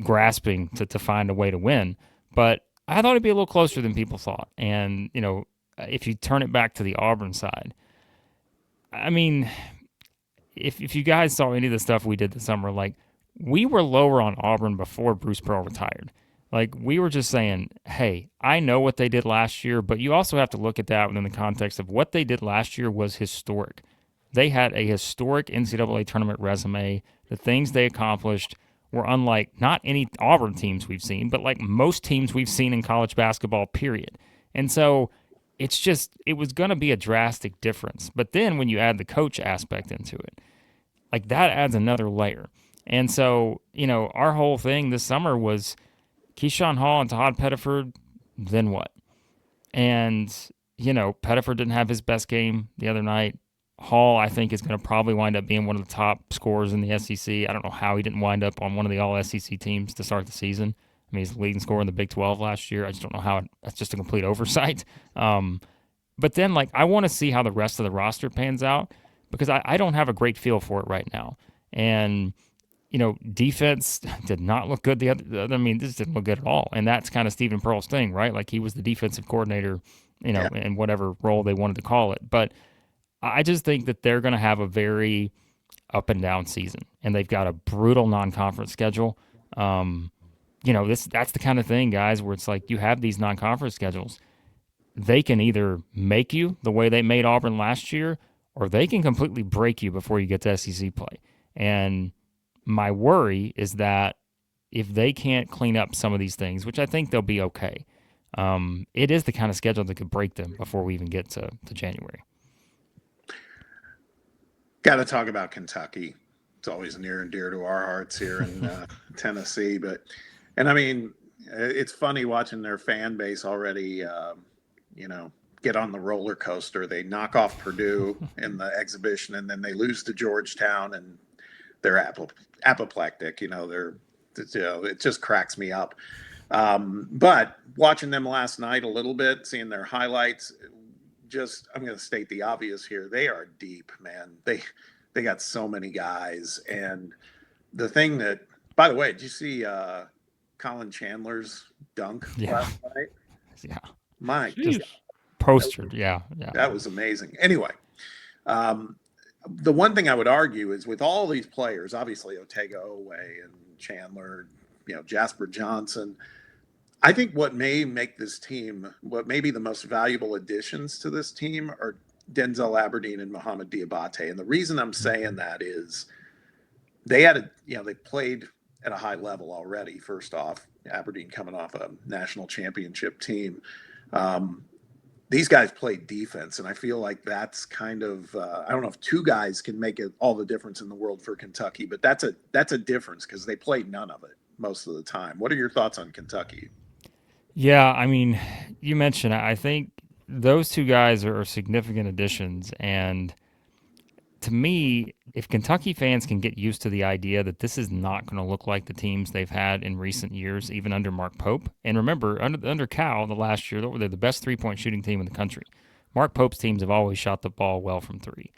grasping to find a way to win, but I thought it'd be a little closer than people thought. And, if you turn it back to the Auburn side, I mean, if you guys saw any of the stuff we did this summer, like we were lower on Auburn before Bruce Pearl retired. Like, we were just saying, hey, I know what they did last year, but you also have to look at that within the context of what they did last year was historic. They had a historic NCAA tournament resume. The things they accomplished were unlike not any Auburn teams we've seen, but like most teams we've seen in college basketball, period. And so it was going to be a drastic difference. But then when you add the coach aspect into it, like that adds another layer. And so, our whole thing this summer was Keyshawn Hall and Todd Pettiford, then what? And, Pettiford didn't have his best game the other night. Hall, I think, is going to probably wind up being one of the top scorers in the SEC. I don't know how he didn't wind up on one of the all-SEC teams to start the season. I mean, he's the leading scorer in the Big 12 last year. I just don't know how that's just a complete oversight. But then, I want to see how the rest of the roster pans out because I don't have a great feel for it right now. And, defense did not look good. This didn't look good at all. And that's kind of Stephen Pearl's thing, right? Like, he was the defensive coordinator, in whatever role they wanted to call it. But I just think that they're going to have a very up and down season, and they've got a brutal non-conference schedule. That's the kind of thing, guys, where it's like you have these non-conference schedules. They can either make you the way they made Auburn last year, or they can completely break you before you get to SEC play. And my worry is that if they can't clean up some of these things, which I think they'll be okay, it is the kind of schedule that could break them before we even get to January. Got to talk about Kentucky. It's always near and dear to our hearts here in Tennessee. It's funny watching their fan base already, get on the roller coaster. They knock off Purdue in the exhibition, and then they lose to Georgetown, and they're apoplectic. It just cracks me up. But watching them last night a little bit, seeing their highlights, I'm going to state the obvious here. They are deep, man. They got so many guys. And the thing that, by the way, did you see Colin Chandler's dunk last night? Yeah. My Jeez. Postered. Yeah. That was amazing. Anyway, the one thing I would argue is with all these players, obviously Otega Owe and Chandler, Jasper Johnson, I think what may make this team, what may be the most valuable additions to this team are Denzel Aberdeen and Mohamed Diabate. And the reason I'm saying that is they played at a high level already. First off, Aberdeen coming off a national championship team. These guys play defense, and I feel like that's kind of I don't know if two guys can make all the difference in the world for Kentucky, but that's a difference because they played none of it most of the time. What are your thoughts on Kentucky? Yeah, you mentioned, I think those two guys are significant additions. And to me, if Kentucky fans can get used to the idea that this is not going to look like the teams they've had in recent years, even under Mark Pope. And remember, under Cal, the last year, they're the best three-point shooting team in the country. Mark Pope's teams have always shot the ball well from three.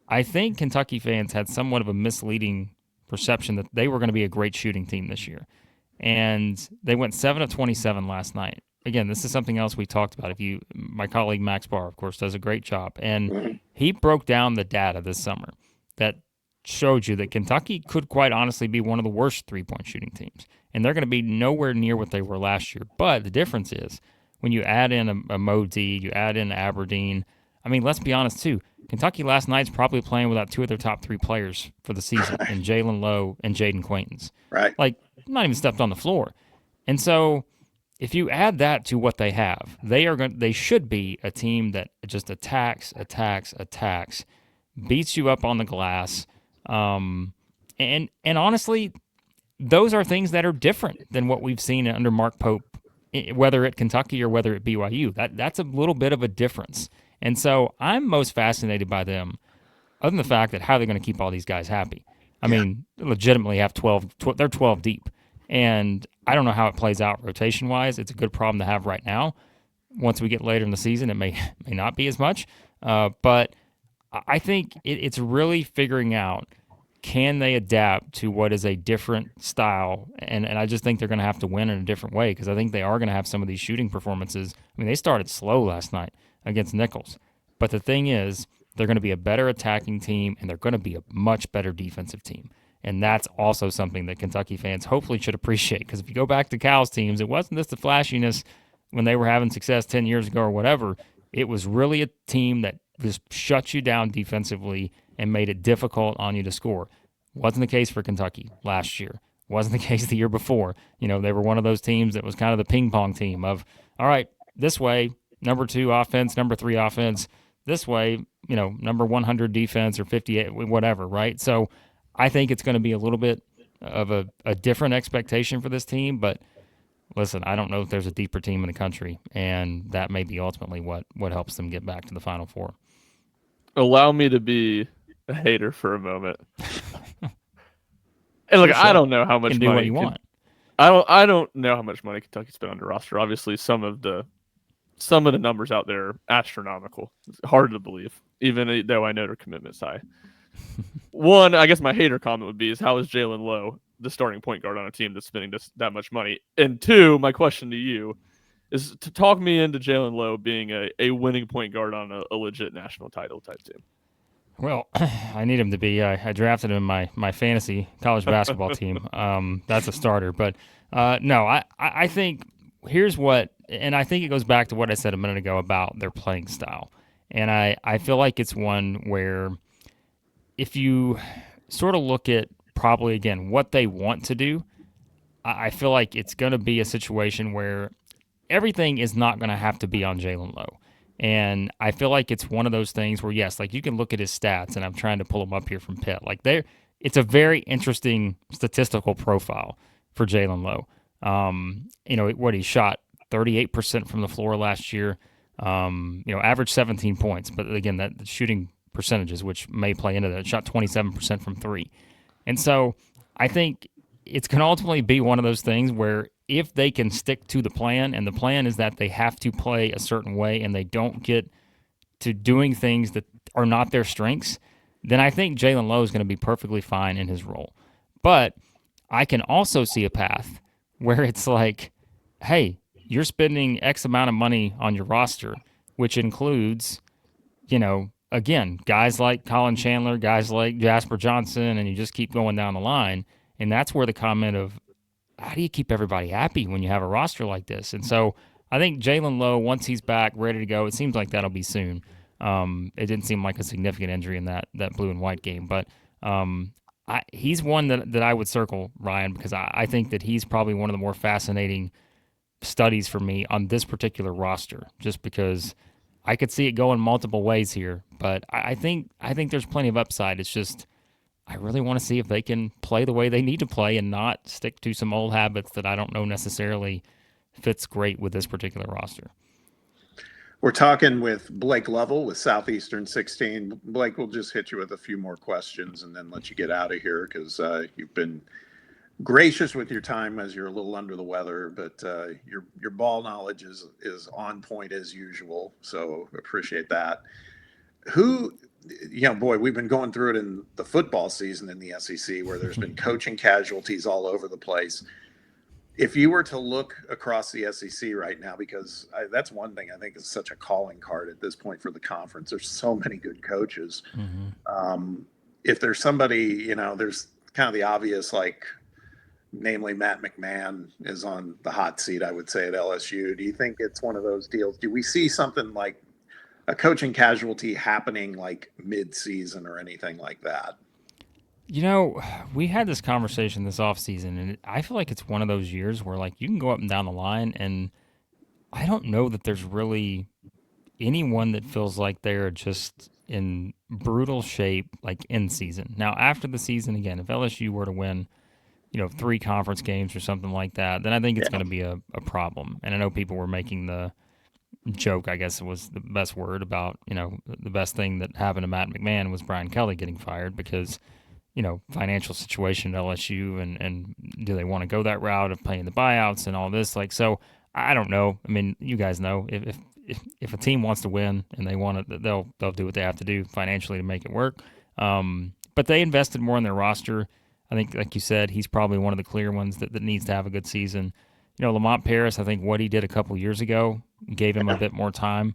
I think Kentucky fans had somewhat of a misleading perception that they were going to be a great shooting team this year. And they went 7 of 27 last night. Again, this is something else we talked about. My colleague Max Barr, of course, does a great job. And he broke down the data this summer that showed you that Kentucky could quite honestly be one of the worst three-point shooting teams. And they're going to be nowhere near what they were last year. But the difference is when you add in a Mo D, you add in Aberdeen. Let's be honest, too. Kentucky last night's probably playing without two of their top three players for the season, in Jalen Lowe and Jaden Quaintance. Right. Not even stepped on the floor. And so if you add that to what they have, they should be a team that just attacks, beats you up on the glass. And honestly, those are things that are different than what we've seen under Mark Pope, whether at Kentucky or whether at BYU. That's a little bit of a difference. And so I'm most fascinated by them, other than the fact that how they're going to keep all these guys happy. They legitimately have 12, they're 12 deep. And I don't know how it plays out rotation-wise. It's a good problem to have right now. Once we get later in the season, it may not be as much. But I think it's really figuring out, can they adapt to what is a different style? And I just think they're going to have to win in a different way because I think they are going to have some of these shooting performances. They started slow last night against Nichols. But the thing is, they're going to be a better attacking team, and they're going to be a much better defensive team. And that's also something that Kentucky fans hopefully should appreciate. Because if you go back to Cal's teams, it wasn't just the flashiness when they were having success 10 years ago or whatever. It was really a team that just shut you down defensively and made it difficult on you to score. Wasn't the case for Kentucky last year. Wasn't the case the year before. They were one of those teams that was kind of the ping pong team of, all right, this way, number 2 offense, number 3 offense, this way, number 100 defense or 58, whatever, right? So I think it's going to be a little bit of a different expectation for this team, but listen, I don't know if there's a deeper team in the country, and that may be ultimately what helps them get back to the Final Four. Allow me to be a hater for a moment. And look, I don't know how much you can money do what you want. I don't know how much money Kentucky spent on their roster. Obviously, some of the numbers out there are astronomical. It's hard to believe, even though I know their commitment's high. One, I guess my hater comment would be is how is Jalen Lowe the starting point guard on a team that's spending that much money? And two, my question to you is to talk me into Jalen Lowe being a winning point guard on a legit national title type team. Well, I need him to be. I drafted him in my fantasy college basketball team. That's a starter. But no, I think here's what, and I think it goes back to what I said a minute ago about their playing style. And I feel like it's one where if you sort of look at probably, again, what they want to do, I feel like it's going to be a situation where everything is not going to have to be on Jalen Lowe. And I feel like it's one of those things where, yes, like you can look at his stats, and I'm trying to pull them up here from Pitt. Like it's a very interesting statistical profile for Jalen Lowe. What he shot 38% from the floor last year, averaged 17 points. But again, that the shooting percentages, which may play into that, shot 27% from 3. And so I think it's going to ultimately be one of those things where if they can stick to the plan, and the plan is that they have to play a certain way and they don't get to doing things that are not their strengths, then I think Jalen Lowe is going to be perfectly fine in his role. But I can also see a path where it's like, hey, you're spending X amount of money on your roster, which includes, again, guys like Colin Chandler, guys like Jasper Johnson, and you just keep going down the line. And that's where the comment of, how do you keep everybody happy when you have a roster like this? And so I think Jalen Lowe, once he's back, ready to go, it seems like that'll be soon. It didn't seem like a significant injury in that blue and white game. But he's one that I would circle, Ryan, because I think that he's probably one of the more fascinating studies for me on this particular roster, just because I could see it going multiple ways here. But I think there's plenty of upside. It's just I really want to see if they can play the way they need to play and not stick to some old habits that I don't know necessarily fits great with this particular roster. We're talking with Blake Lovell with Southeastern 16. Blake, we'll just hit you with a few more questions and then let you get out of here because you've been gracious with your time as you're a little under the weather, but your ball knowledge is on point as usual, so appreciate that. Boy, we've been going through it in the football season in the SEC where there's been coaching casualties all over the place. If you were to look across the SEC right now, because that's one thing I think is such a calling card at this point for the conference. There's so many good coaches. Mm-hmm. If there's somebody, there's kind of the obvious, like, namely Matt McMahon is on the hot seat, I would say, at LSU. Do you think it's one of those deals? Do we see something like a coaching casualty happening like mid-season or anything like that? We had this conversation this offseason, and I feel like it's one of those years where, like, you can go up and down the line, and I don't know that there's really anyone that feels like they're just in brutal shape, like, in season. Now, after the season, again, if LSU were to win, 3 conference games or something like that, then I think it's going to be a problem. And I know people were making the joke, I guess it was the best word, about, the best thing that happened to Matt McMahon was Brian Kelly getting fired because, financial situation at LSU and do they want to go that route of paying the buyouts and all this? Like, so I don't know. I mean, you guys know if a team wants to win and they want it, they'll do what they have to do financially to make it work. But they invested more in their roster. I think, like you said, he's probably one of the clear ones that needs to have a good season. Lamont Paris, I think what he did a couple years ago gave him a bit more time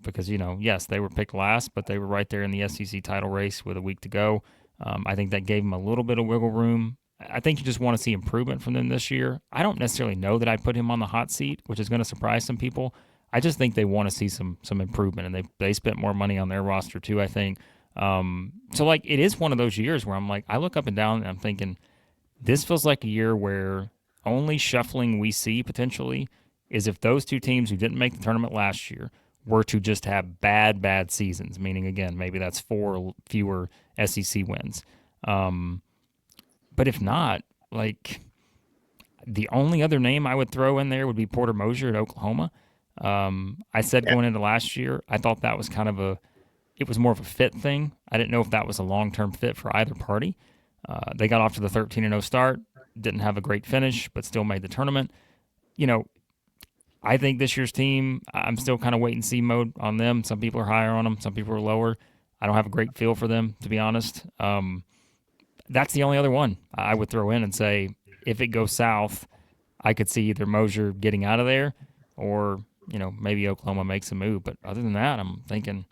because, yes, they were picked last, but they were right there in the SEC title race with a week to go. I think that gave them a little bit of wiggle room. I think you just want to see improvement from them this year. I don't necessarily know that I'd put him on the hot seat, which is going to surprise some people. I just think they want to see some improvement, and they spent more money on their roster too, I think. So like it is one of those years where I'm like, I look up and down and I'm thinking, this feels like a year where only shuffling we see potentially is if those two teams who didn't make the tournament last year were to just have bad seasons, meaning, again, maybe that's 4 fewer SEC wins. But if not, like, the only other name I would throw in there would be Porter Moser at Oklahoma. I said going into last year, I thought that was it was more of a fit thing. I didn't know if that was a long-term fit for either party. They got off to the 13-0 start, didn't have a great finish, but still made the tournament. I think this year's team, I'm still kind of wait and see mode on them. Some people are higher on them, some people are lower. I don't have a great feel for them, to be honest. That's the only other one I would throw in and say, if it goes south, I could see either Mosier getting out of there or, maybe Oklahoma makes a move. But other than that, I'm thinking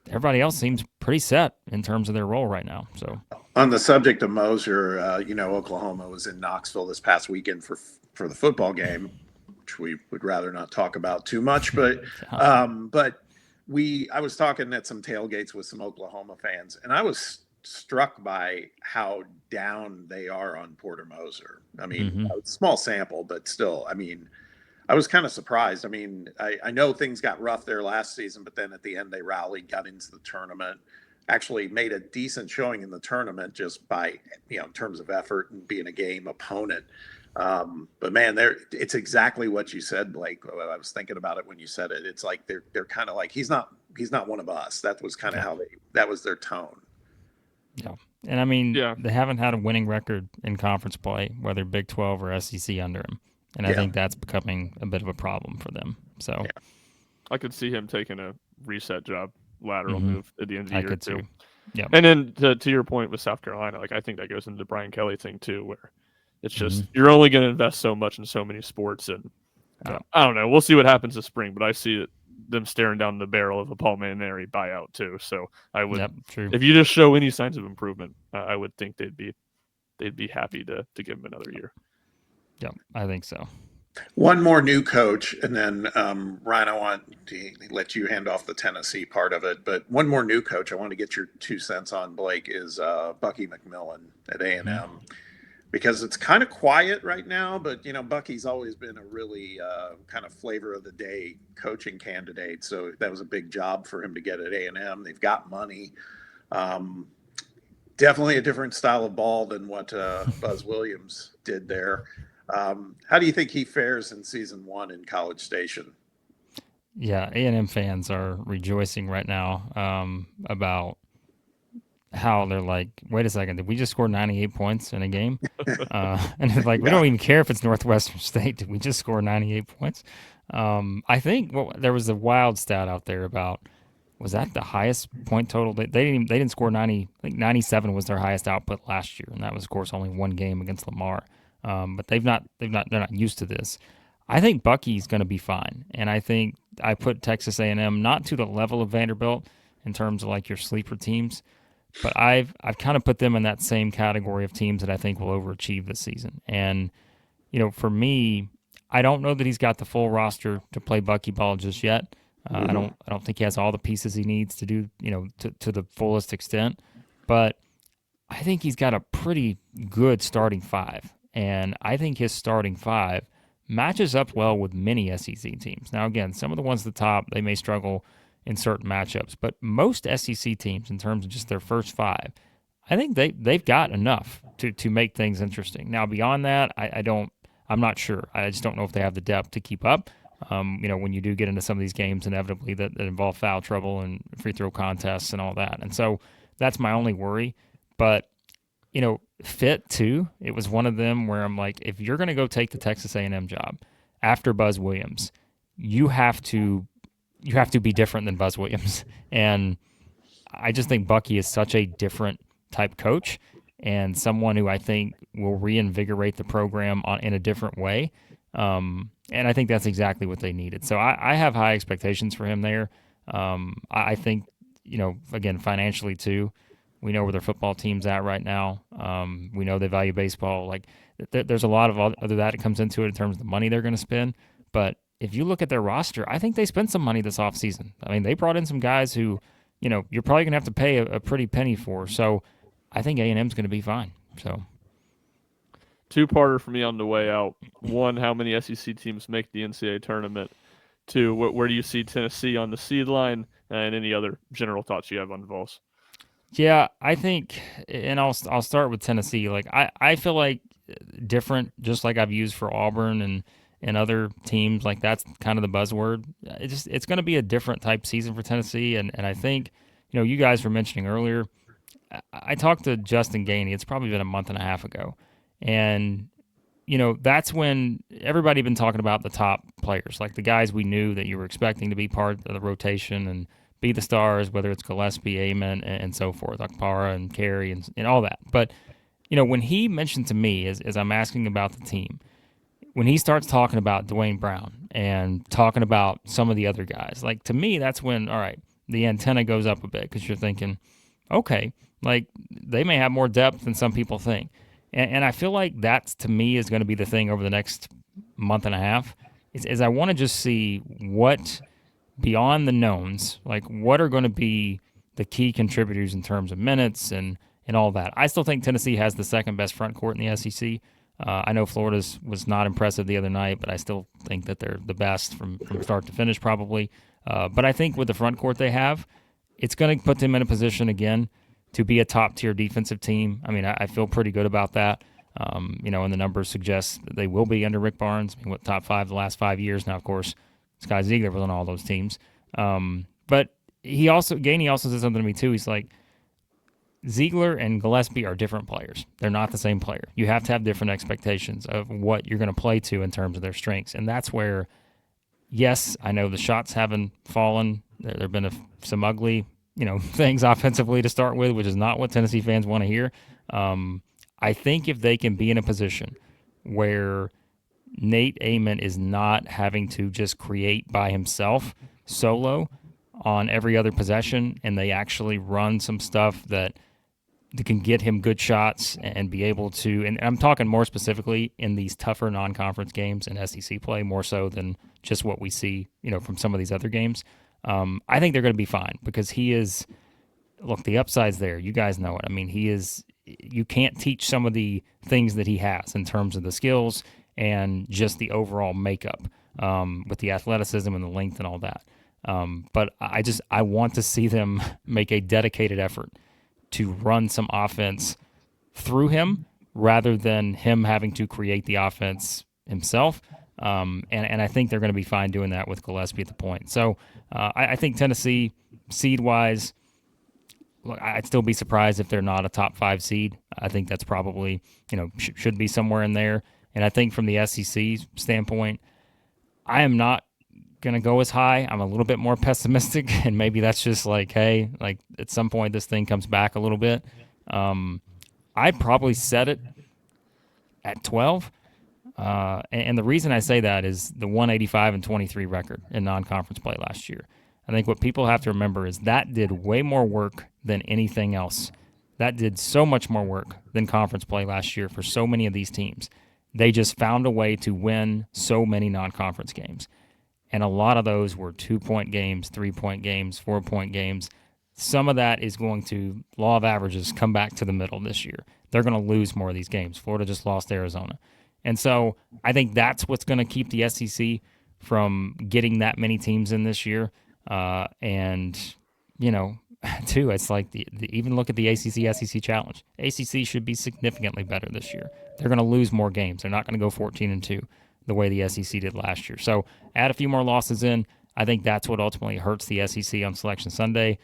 everybody else seems pretty set in terms of their role right now. So on the subject of Mosier, Oklahoma was in Knoxville this past weekend for the football game, which we would rather not talk about too much. But I was talking at some tailgates with some Oklahoma fans, and I was struck by how down they are on Porter Moser. I mean, small sample, but still, I mean, I was kind of surprised. I mean, I know things got rough there last season, but then at the end they rallied, got into the tournament, actually made a decent showing in the tournament just by, in terms of effort and being a game opponent. But man, it's exactly what you said, Blake. I was thinking about it when you said it. It's like they're kind of like, he's not one of us. That was kind of that was their tone. Yeah. And I mean, they haven't had a winning record in conference play, whether Big 12 or SEC under him. And I think that's becoming a bit of a problem for them. So I could see him taking a reset job, lateral move at the end of the year too. Yeah. And then to your point with South Carolina, like I think that goes into the Brian Kelly thing too, where it's just you're only going to invest so much in so many sports, and I don't know. We'll see what happens this spring, but I see them staring down the barrel of a Paul Mainieri buyout too. So I would, if you just show any signs of improvement, I would think they'd be happy to give him another year. Yeah, I think so. One more new coach, and then Ryan, I want to let you hand off the Tennessee part of it. But one more new coach I want to get your 2 cents on, Blake, is Bucky McMillan at A&M. Because it's kind of quiet right now, but, Bucky's always been a really kind of flavor of the day coaching candidate. So that was a big job for him to get at A&M. They've got money. Definitely a different style of ball than what Buzz Williams did there. How do you think he fares in season 1 in College Station? Yeah, A&M fans are rejoicing right now about how they're like, wait a second, did we just score 98 points in a game? And it's like, we don't even care if it's Northwestern State. Did we just score 98 points? I think there was a wild stat out there about, was that the highest point total? They didn't score 90. I think 97 was their highest output last year, and that was, of course, only one game against Lamar. But they're not used to this. I think Bucky's going to be fine, and I think I put Texas A&M not to the level of Vanderbilt in terms of like your sleeper teams, but I've kind of put them in that same category of teams that I think will overachieve this season. And for me, I don't know that he's got the full roster to play Bucky ball just yet. I don't think he has all the pieces he needs to do to the fullest extent, but I think he's got a pretty good starting 5. And I think his starting 5 matches up well with many SEC teams. Now, again, some of the ones at the top, they may struggle in certain matchups, but most SEC teams, in terms of just their first 5, I think they've got enough to make things interesting. Now, beyond that, I'm not sure. I just don't know if they have the depth to keep up. When you do get into some of these games, inevitably that involve foul trouble and free throw contests and all that. And so that's my only worry. But fit too. It was one of them where I'm like, if you're going to go take the Texas A&M job after Buzz Williams, you have to be different than Buzz Williams. And I just think Bucky is such a different type coach and someone who I think will reinvigorate the program in a different way. And I think that's exactly what they needed. So I have high expectations for him there. I think, again, financially too, We know where their football team's at right now. We know they value baseball. Like there's a lot of other that comes into it in terms of the money they're going to spend. But if you look at their roster, I think they spent some money this offseason. I mean, they brought in some guys who, you're probably going to have to pay a pretty penny for. So I think A&M's going to be fine. So two-parter for me on the way out. One, how many SEC teams make the NCAA tournament? Two, where do you see Tennessee on the seed line? And any other general thoughts you have on Vols? Yeah, I think, and I'll start with Tennessee. Like I feel like different, just like I've used for Auburn and other teams. Like that's kind of the buzzword. It's going to be a different type season for Tennessee, and I think you guys were mentioning earlier. I talked to Justin Gainey. It's probably been a month and a half ago, and that's when everybody been talking about the top players, like the guys we knew that you were expecting to be part of the rotation and be the stars, whether it's Gillespie, Amen, and so forth, Akpara and Carey and all that. But, when he mentioned to me, as I'm asking about the team, when he starts talking about Dwayne Brown and talking about some of the other guys, like to me, that's when, all right, the antenna goes up a bit because you're thinking, okay, like they may have more depth than some people think. And I feel like that's, to me, is going to be the thing over the next month and a half, is I want to just see what, beyond the knowns, like what are going to be the key contributors in terms of minutes and all that. I still think Tennessee has the second best front court in the SEC. I know Florida's was not impressive the other night, but I still think that they're the best from start to finish probably. But I think with the front court they have, it's going to put them in a position again to be a top-tier defensive team. I mean, I feel pretty good about that. And the numbers suggest that they will be under Rick Barnes. I mean, top 5 the last 5 years. Now, of course, Scott Ziegler was on all those teams. But Gainey also said something to me, too. He's like, Ziegler and Gillespie are different players. They're not the same player. You have to have different expectations of what you're going to play to in terms of their strengths. And that's where, yes, I know the shots haven't fallen. There have been some ugly things offensively to start with, which is not what Tennessee fans want to hear. I think if they can be in a position where Nate Amon is not having to just create by himself solo on every other possession, and they actually run some stuff that can get him good shots and be able to, and I'm talking more specifically in these tougher non-conference games and SEC play, more so than just what we see, from some of these other games. I think they're going to be fine because he is, look, the upside's there. You guys know it. I mean, you can't teach some of the things that he has in terms of the skills and just the overall makeup with the athleticism and the length and all that. But I want to see them make a dedicated effort to run some offense through him rather than him having to create the offense himself. And I think they're going to be fine doing that with Gillespie at the point. So I think Tennessee, seed-wise, look, I'd still be surprised if they're not a top 5 seed. I think that's probably, should be somewhere in there. And I think from the SEC standpoint, I am not going to go as high. I'm a little bit more pessimistic, and maybe that's just like, hey, like at some point this thing comes back a little bit. I probably set it at 12. And the reason I say that is the 185-23 record in non-conference play last year. I think what people have to remember is that did way more work than anything else. That did so much more work than conference play last year for so many of these teams. They just found a way to win so many non-conference games. And a lot of those were 2-point games, 3-point games, 4-point games. Some of that is going to, law of averages, come back to the middle this year. They're going to lose more of these games. Florida just lost Arizona. And so I think that's what's going to keep the SEC from getting that many teams in this year. Too, it's like even look at the ACC-SEC challenge. ACC should be significantly better this year. They're going to lose more games. They're not going to go 14-2 the way the SEC did last year. So add a few more losses in. I think that's what ultimately hurts the SEC on Selection Sunday.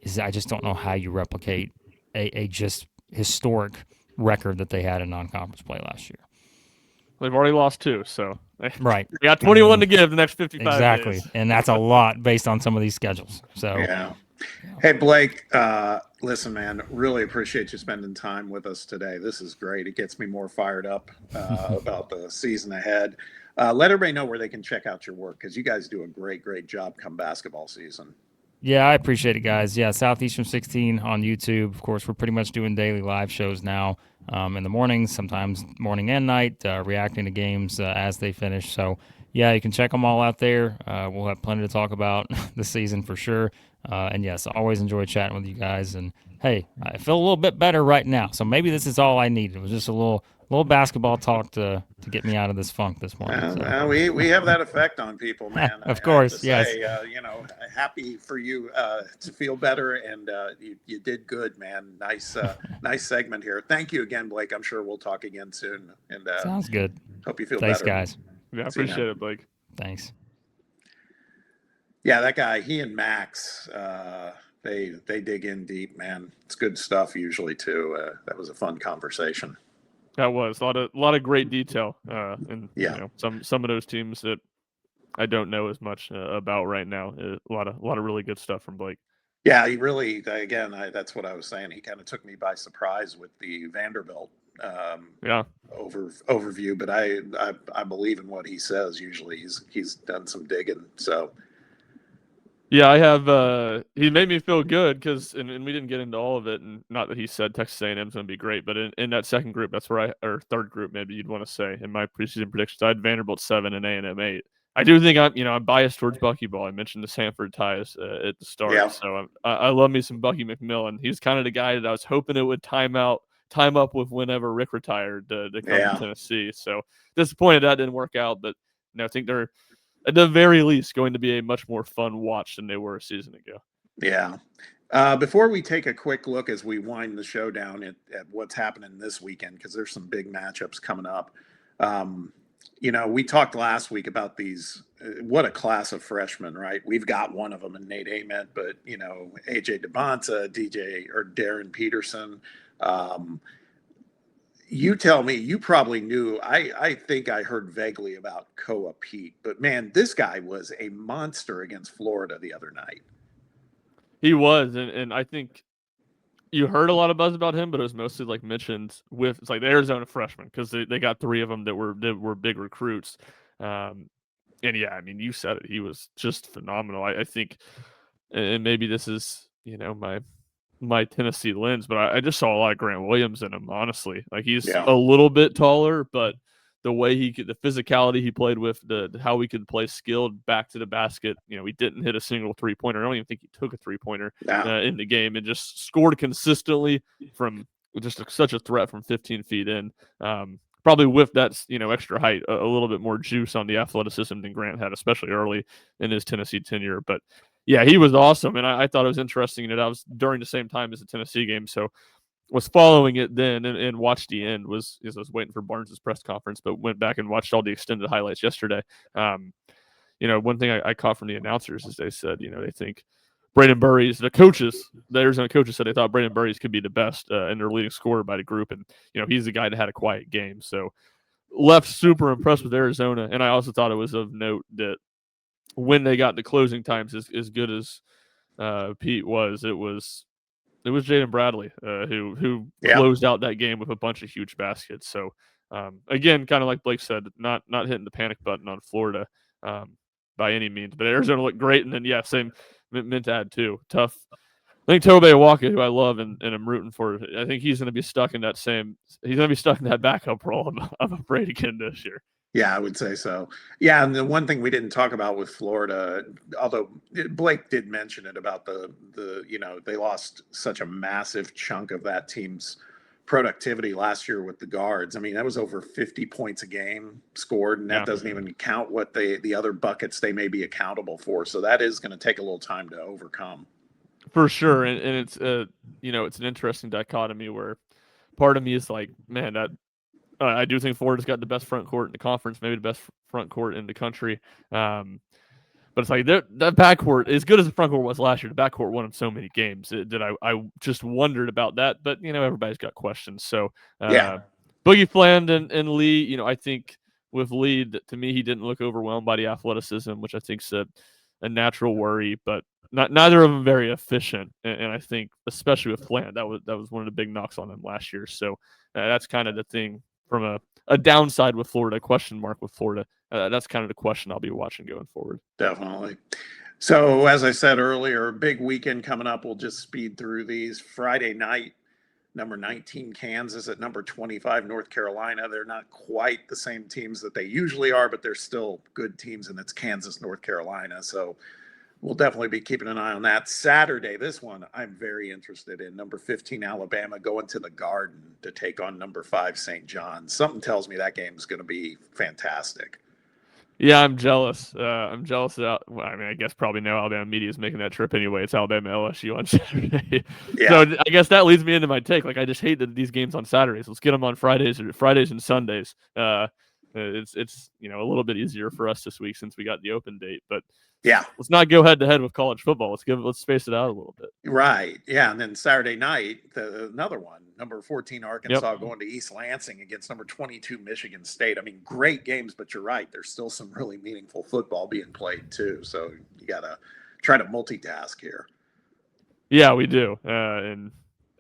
Is I just don't know how you replicate a just historic record that they had in non-conference play last year. They've already lost 2, so right. They got 21 to give the next 55 exactly. days. And that's a lot based on some of these schedules. So yeah. Hey, Blake, listen, man, really appreciate you spending time with us today. This is great. It gets me more fired up about the season ahead. Let everybody know where they can check out your work because you guys do a great, great job come basketball season. Yeah, I appreciate it, guys. Yeah, Southeastern 16 on YouTube. Of course, we're pretty much doing daily live shows now in the mornings, sometimes morning and night, reacting to games as they finish. So, yeah, you can check them all out there. We'll have plenty to talk about this season for sure. And yes, I always enjoy chatting with you guys. And hey, I feel a little bit better right now. So maybe this is all I needed. It was just a little basketball talk to get me out of this funk this morning. We have that effect on people, man. Of I course, have to yes. say, happy for you to feel better, and you did good, man. Nice segment here. Thank you again, Blake. I'm sure we'll talk again soon. And Sounds good. hope you feel Thanks, better. guys. Yeah, I See you, appreciate man. it, Blake. Thanks. Yeah, that guy, he and Max, they dig in deep, man. It's good stuff usually too. That was a fun conversation. That was a lot of great detail, and Yeah. some of those teams that I don't know as much about right now. A lot of really good stuff from Blake. Yeah, he really, again, that's what I was saying. He kind of took me by surprise with the Vanderbilt overview, but I believe in what he says. Usually, he's done some digging. So Yeah, I have. He made me feel good because, and we didn't get into all of it, and not that he said Texas A&M is going to be great, but in that second group, that's where or third group, maybe you'd want to say, in my preseason predictions, I had Vanderbilt 7 and A&M 8. I do think I'm biased towards Buckyball. I mentioned the Sanford ties at the start, Yeah. so I love me some Bucky McMillan. He's kind of the guy that I was hoping it would time up with whenever Rick retired to come to Tennessee. So disappointed that didn't work out, but I think they're, at the very least, going to be a much more fun watch than they were a season ago. Yeah. Before we take a quick look as we wind the show down at what's happening this weekend, because there's some big matchups coming up. We talked last week about these. What a class of freshmen, right? We've got one of them in Nate Ament, but AJ DeBonta, Darren Peterson. You tell me, you probably knew. I think I heard vaguely about Koa Pete, but man, this guy was a monster against Florida the other night. He was, and I think you heard a lot of buzz about him, but it was mostly like mentioned with the Arizona freshmen, because they got 3 of them that were big recruits. And yeah, I mean, you said it. He was just phenomenal. I think, and maybe this is my Tennessee lens, but I just saw a lot of Grant Williams in him, honestly. Like, he's a little bit taller, but the way the physicality he played with, how he could play skilled back to the basket. He didn't hit a single 3-pointer. I don't even think he took a 3-pointer in the game, and just scored consistently from just such a threat from 15 feet in. Probably with that, extra height, a little bit more juice on the athleticism than Grant had, especially early in his Tennessee tenure. But yeah, he was awesome, and I thought it was interesting that I was during the same time as the Tennessee game, so was following it then and watched the end. I was waiting for Barnes's press conference, but went back and watched all the extended highlights yesterday. One thing I caught from the announcers is they said, they think Braden Burries, the Arizona coaches said they thought Braden Burries could be the best and their leading scorer by the group, and he's the guy that had a quiet game, so left super impressed with Arizona. And I also thought it was of note that when they got the closing times as good as Pete was, it was Jaden Bradley who closed out that game with a bunch of huge baskets. So again, kind of like Blake said, not hitting the panic button on Florida by any means, but Arizona looked great. And then same meant to add too. Tough. I think Tobe Awaka, who I love and I'm rooting for, I think he's going to be stuck in that backup role. I'm afraid again this year. Yeah, I would say so. Yeah, and the one thing we didn't talk about with Florida, although Blake did mention it about the they lost such a massive chunk of that team's productivity last year with the guards. I mean, that was over 50 points a game scored, and that doesn't even count what the other buckets they may be accountable for. So that is going to take a little time to overcome. For sure, and it's it's an interesting dichotomy where part of me is like, man, that I do think Florida's got the best front court in the conference, maybe the best front court in the country. But it's like that backcourt, as good as the front court was last year, the backcourt won in so many games that I just wondered about that. But everybody's got questions. So Boogie Fland and Lee, I think with Lee, to me, he didn't look overwhelmed by the athleticism, which I think's a natural worry, but neither of them very efficient. And I think, especially with Fland, that was one of the big knocks on them last year. So that's kind of the thing from a downside with Florida, question mark with Florida. That's kind of the question I'll be watching going forward. Definitely. So, as I said earlier, big weekend coming up. We'll just speed through these. Friday night, number 19 Kansas at number 25 North Carolina. They're not quite the same teams that they usually are, but they're still good teams, and it's Kansas, North Carolina. So we'll definitely be keeping an eye on that. Saturday, this one I'm very interested in. Number 15 Alabama going to the Garden to take on number 5 St. John's. Something tells me that game is going to be fantastic. Yeah, I'm jealous. I'm jealous that, well, I mean, I guess probably now Alabama media is making that trip anyway. It's Alabama LSU on Saturday. So Yeah. I guess that leads me into my take. Like, I just hate that these games on Saturdays. Let's get them on Fridays and Sundays. It's a little bit easier for us this week since we got the open date. But Yeah. let's not go head to head with college football. Let's space it out a little bit. Right. Yeah. And then Saturday night, another one, number 14 Arkansas going to East Lansing against number 22 Michigan State. I mean, great games, but you're right. There's still some really meaningful football being played too. So you got to try to multitask here. Yeah, we do. And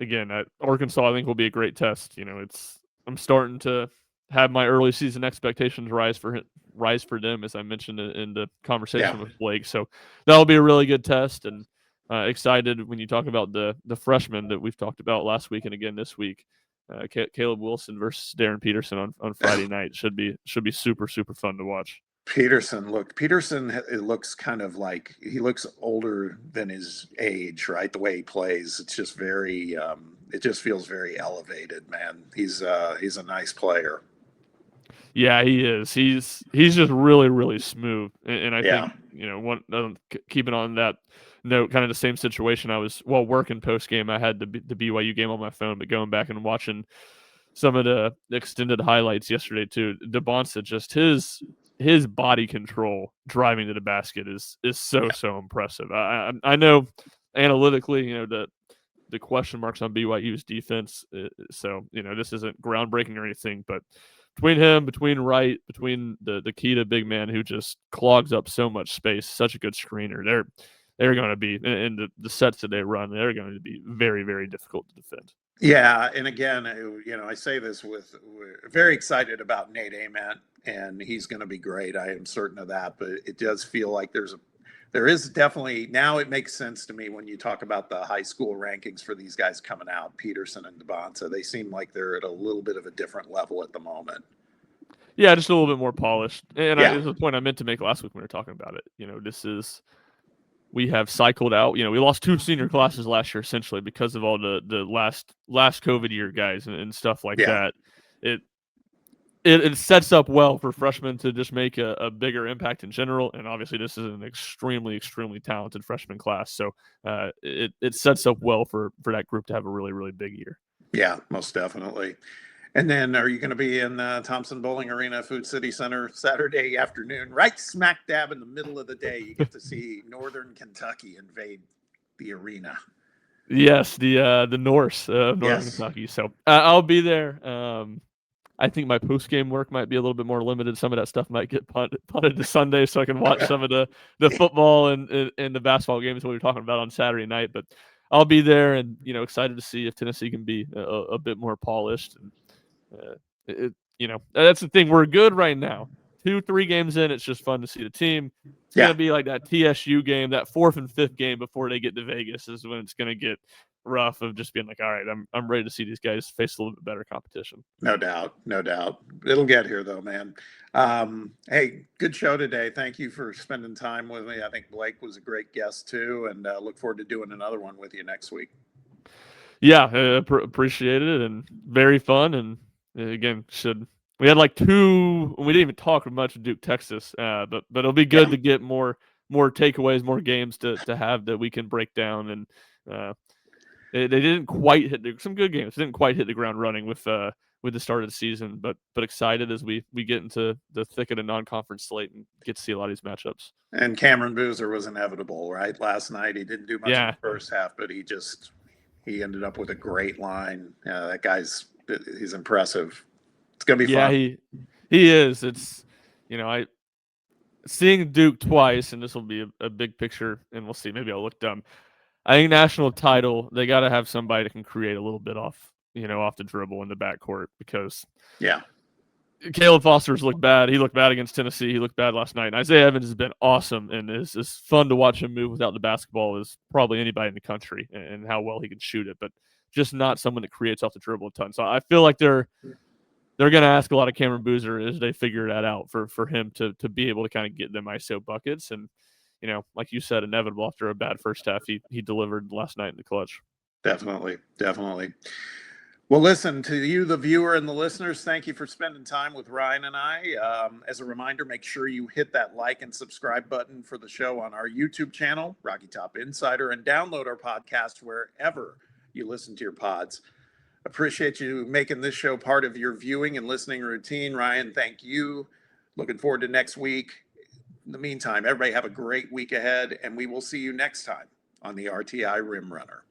again, Arkansas, I think, will be a great test. I'm starting to have my early season expectations rise for them, as I mentioned in the conversation with Blake. So that'll be a really good test, and excited when you talk about the freshmen that we've talked about last week and again this week. Caleb Wilson versus Darren Peterson on Friday night should be super fun to watch. Peterson it looks kind of like he looks older than his age, right? The way he plays, it's just very it just feels very elevated, man. He's a nice player. Yeah, he is. He's just really smooth, and I think keeping on that note, kind of the same situation. I was working post game. I had the BYU game on my phone, but going back and watching some of the extended highlights yesterday too. DeBonsa, just his body control driving to the basket is so impressive. I know analytically, the question marks on BYU's defense. So this isn't groundbreaking or anything, but between Wright, between the Keita big man who just clogs up so much space, such a good screener. They're going to be in the sets that they run. They're going to be very difficult to defend. Yeah, and again, I say this we're very excited about Nate Ament, and he's going to be great. I am certain of that. But it does feel like there is definitely, now it makes sense to me when you talk about the high school rankings for these guys coming out, Peterson and DeBonsa. They seem like they're at a little bit of a different level at the moment. Yeah, just a little bit more polished. And this is the point I meant to make last week when we were talking about it. We have cycled out. We lost 2 senior classes last year essentially because of all the last COVID year guys and stuff like that. It sets up well for freshmen to just make a bigger impact in general. And obviously this is an extremely talented freshman class. So it sets up well for that group to have a really big year. Yeah, most definitely. And then are you going to be in Thompson Bowling Arena, Food City Center Saturday afternoon, right smack dab in the middle of the day? You get to see Northern Kentucky invade the arena. Yes, the Norse of Northern Kentucky. So I'll be there. I think my post-game work might be a little bit more limited. Some of that stuff might get punted to Sunday so I can watch some of the football and the basketball games we were talking about on Saturday night. But I'll be there and, excited to see if Tennessee can be a bit more polished. And, that's the thing. We're good right now. 2-3 games in, it's just fun to see the team. It's going to be like that TSU game, that 4th and 5th game before they get to Vegas is when it's going to get rough of just being like, all right, I'm ready to see these guys face a little bit better competition. No doubt. It'll get here though, man. Hey, good show today. Thank you for spending time with me. I think Blake was a great guest too, and look forward to doing another one with you next week. Yeah, appreciate it and very fun. And again, we had like 2. We didn't even talk much of Duke, Texas, but it'll be good to get more takeaways, more games to have that we can break down. And they didn't quite hit some good games. Didn't quite hit the ground running with the start of the season, but excited as we get into the thick of the non-conference slate and get to see a lot of these matchups. And Cameron Boozer was inevitable, right? Last night he didn't do much in the first half, but he ended up with a great line. That he's impressive. It's gonna be fun. Yeah, he is. It's seeing Duke twice, and this will be a big picture, and we'll see. Maybe I'll look dumb. I think national title, they got to have somebody that can create a little bit off the dribble in the backcourt because Caleb Foster's looked bad. He looked bad against Tennessee. He looked bad last night. And Isaiah Evans has been awesome, and is as fun to watch him move without the basketball as probably anybody in the country, and how well he can shoot it. But just not someone that creates off the dribble a ton. So I feel like they're going to ask a lot of Cameron Boozer as they figure that out for him to be able to kind of get them ISO buckets. And like you said, inevitable after a bad first half, he delivered last night in the clutch. Definitely. Well, listen, to you, the viewer and the listeners, thank you for spending time with Ryan and I. As a reminder, make sure you hit that like and subscribe button for the show on our YouTube channel, Rocky Top Insider, and download our podcast wherever you listen to your pods. Appreciate you making this show part of your viewing and listening routine. Ryan, thank you. Looking forward to next week. In the meantime, everybody have a great week ahead, and we will see you next time on the RTI Rim Runner.